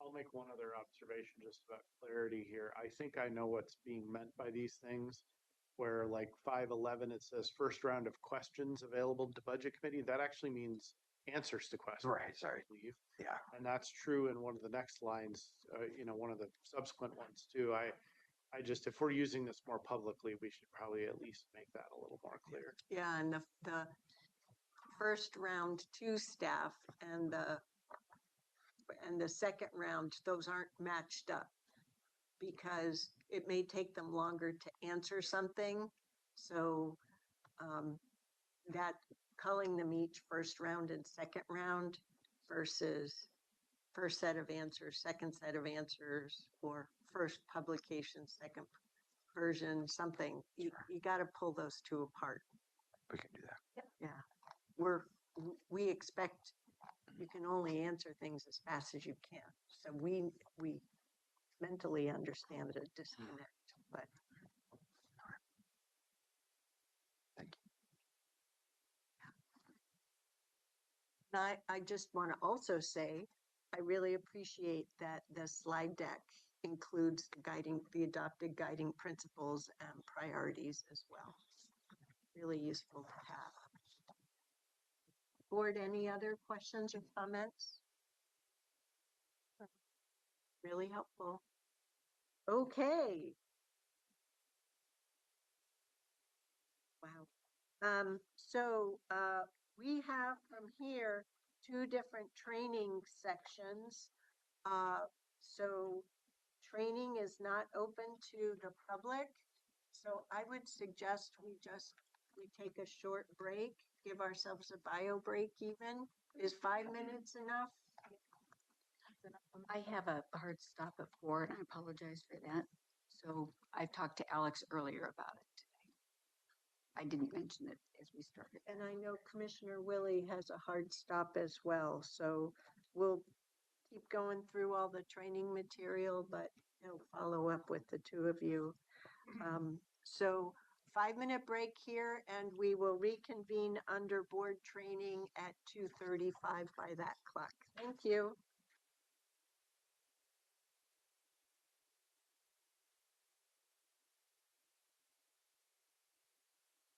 I'll make one other observation just about clarity here. I think I know what's being meant by these things. Where like 511, it says first round of questions available to budget committee. That actually means answers to questions. Right, sorry. I believe. Yeah. And that's true in one of the next lines, one of the subsequent ones too. I just, if we're using this more publicly, we should probably at least make that a little more clear. yeah, and the first round 2 staff and the second round, those aren't matched up because it may take them longer to answer something. So that calling them each first round and second round versus first set of answers, second set of answers, or first publication, second version, something. You got to pull those two apart. We can do that. Yeah. We expect you can only answer things as fast as you can. So we mentally understand the disconnect, but Thank you. and I just want to also say, I really appreciate that the slide deck includes the adopted guiding principles and priorities as well. Really useful to have. Board, any other questions or comments? Really helpful. Okay. Wow. So we have from here 2 different training sections. So training is not open to the public. So I would suggest we take a short break, give ourselves a bio break even. Is 5 minutes enough? I have a hard stop at 4, and I apologize for that. So I talked to Alex earlier about it today. I didn't mention it as we started. And I know Commissioner Willie has a hard stop as well. So we'll keep going through all the training material, but he'll follow up with the 2 of you. So 5-minute break here and we will reconvene under board training at 2:35 by that clock. Thank you.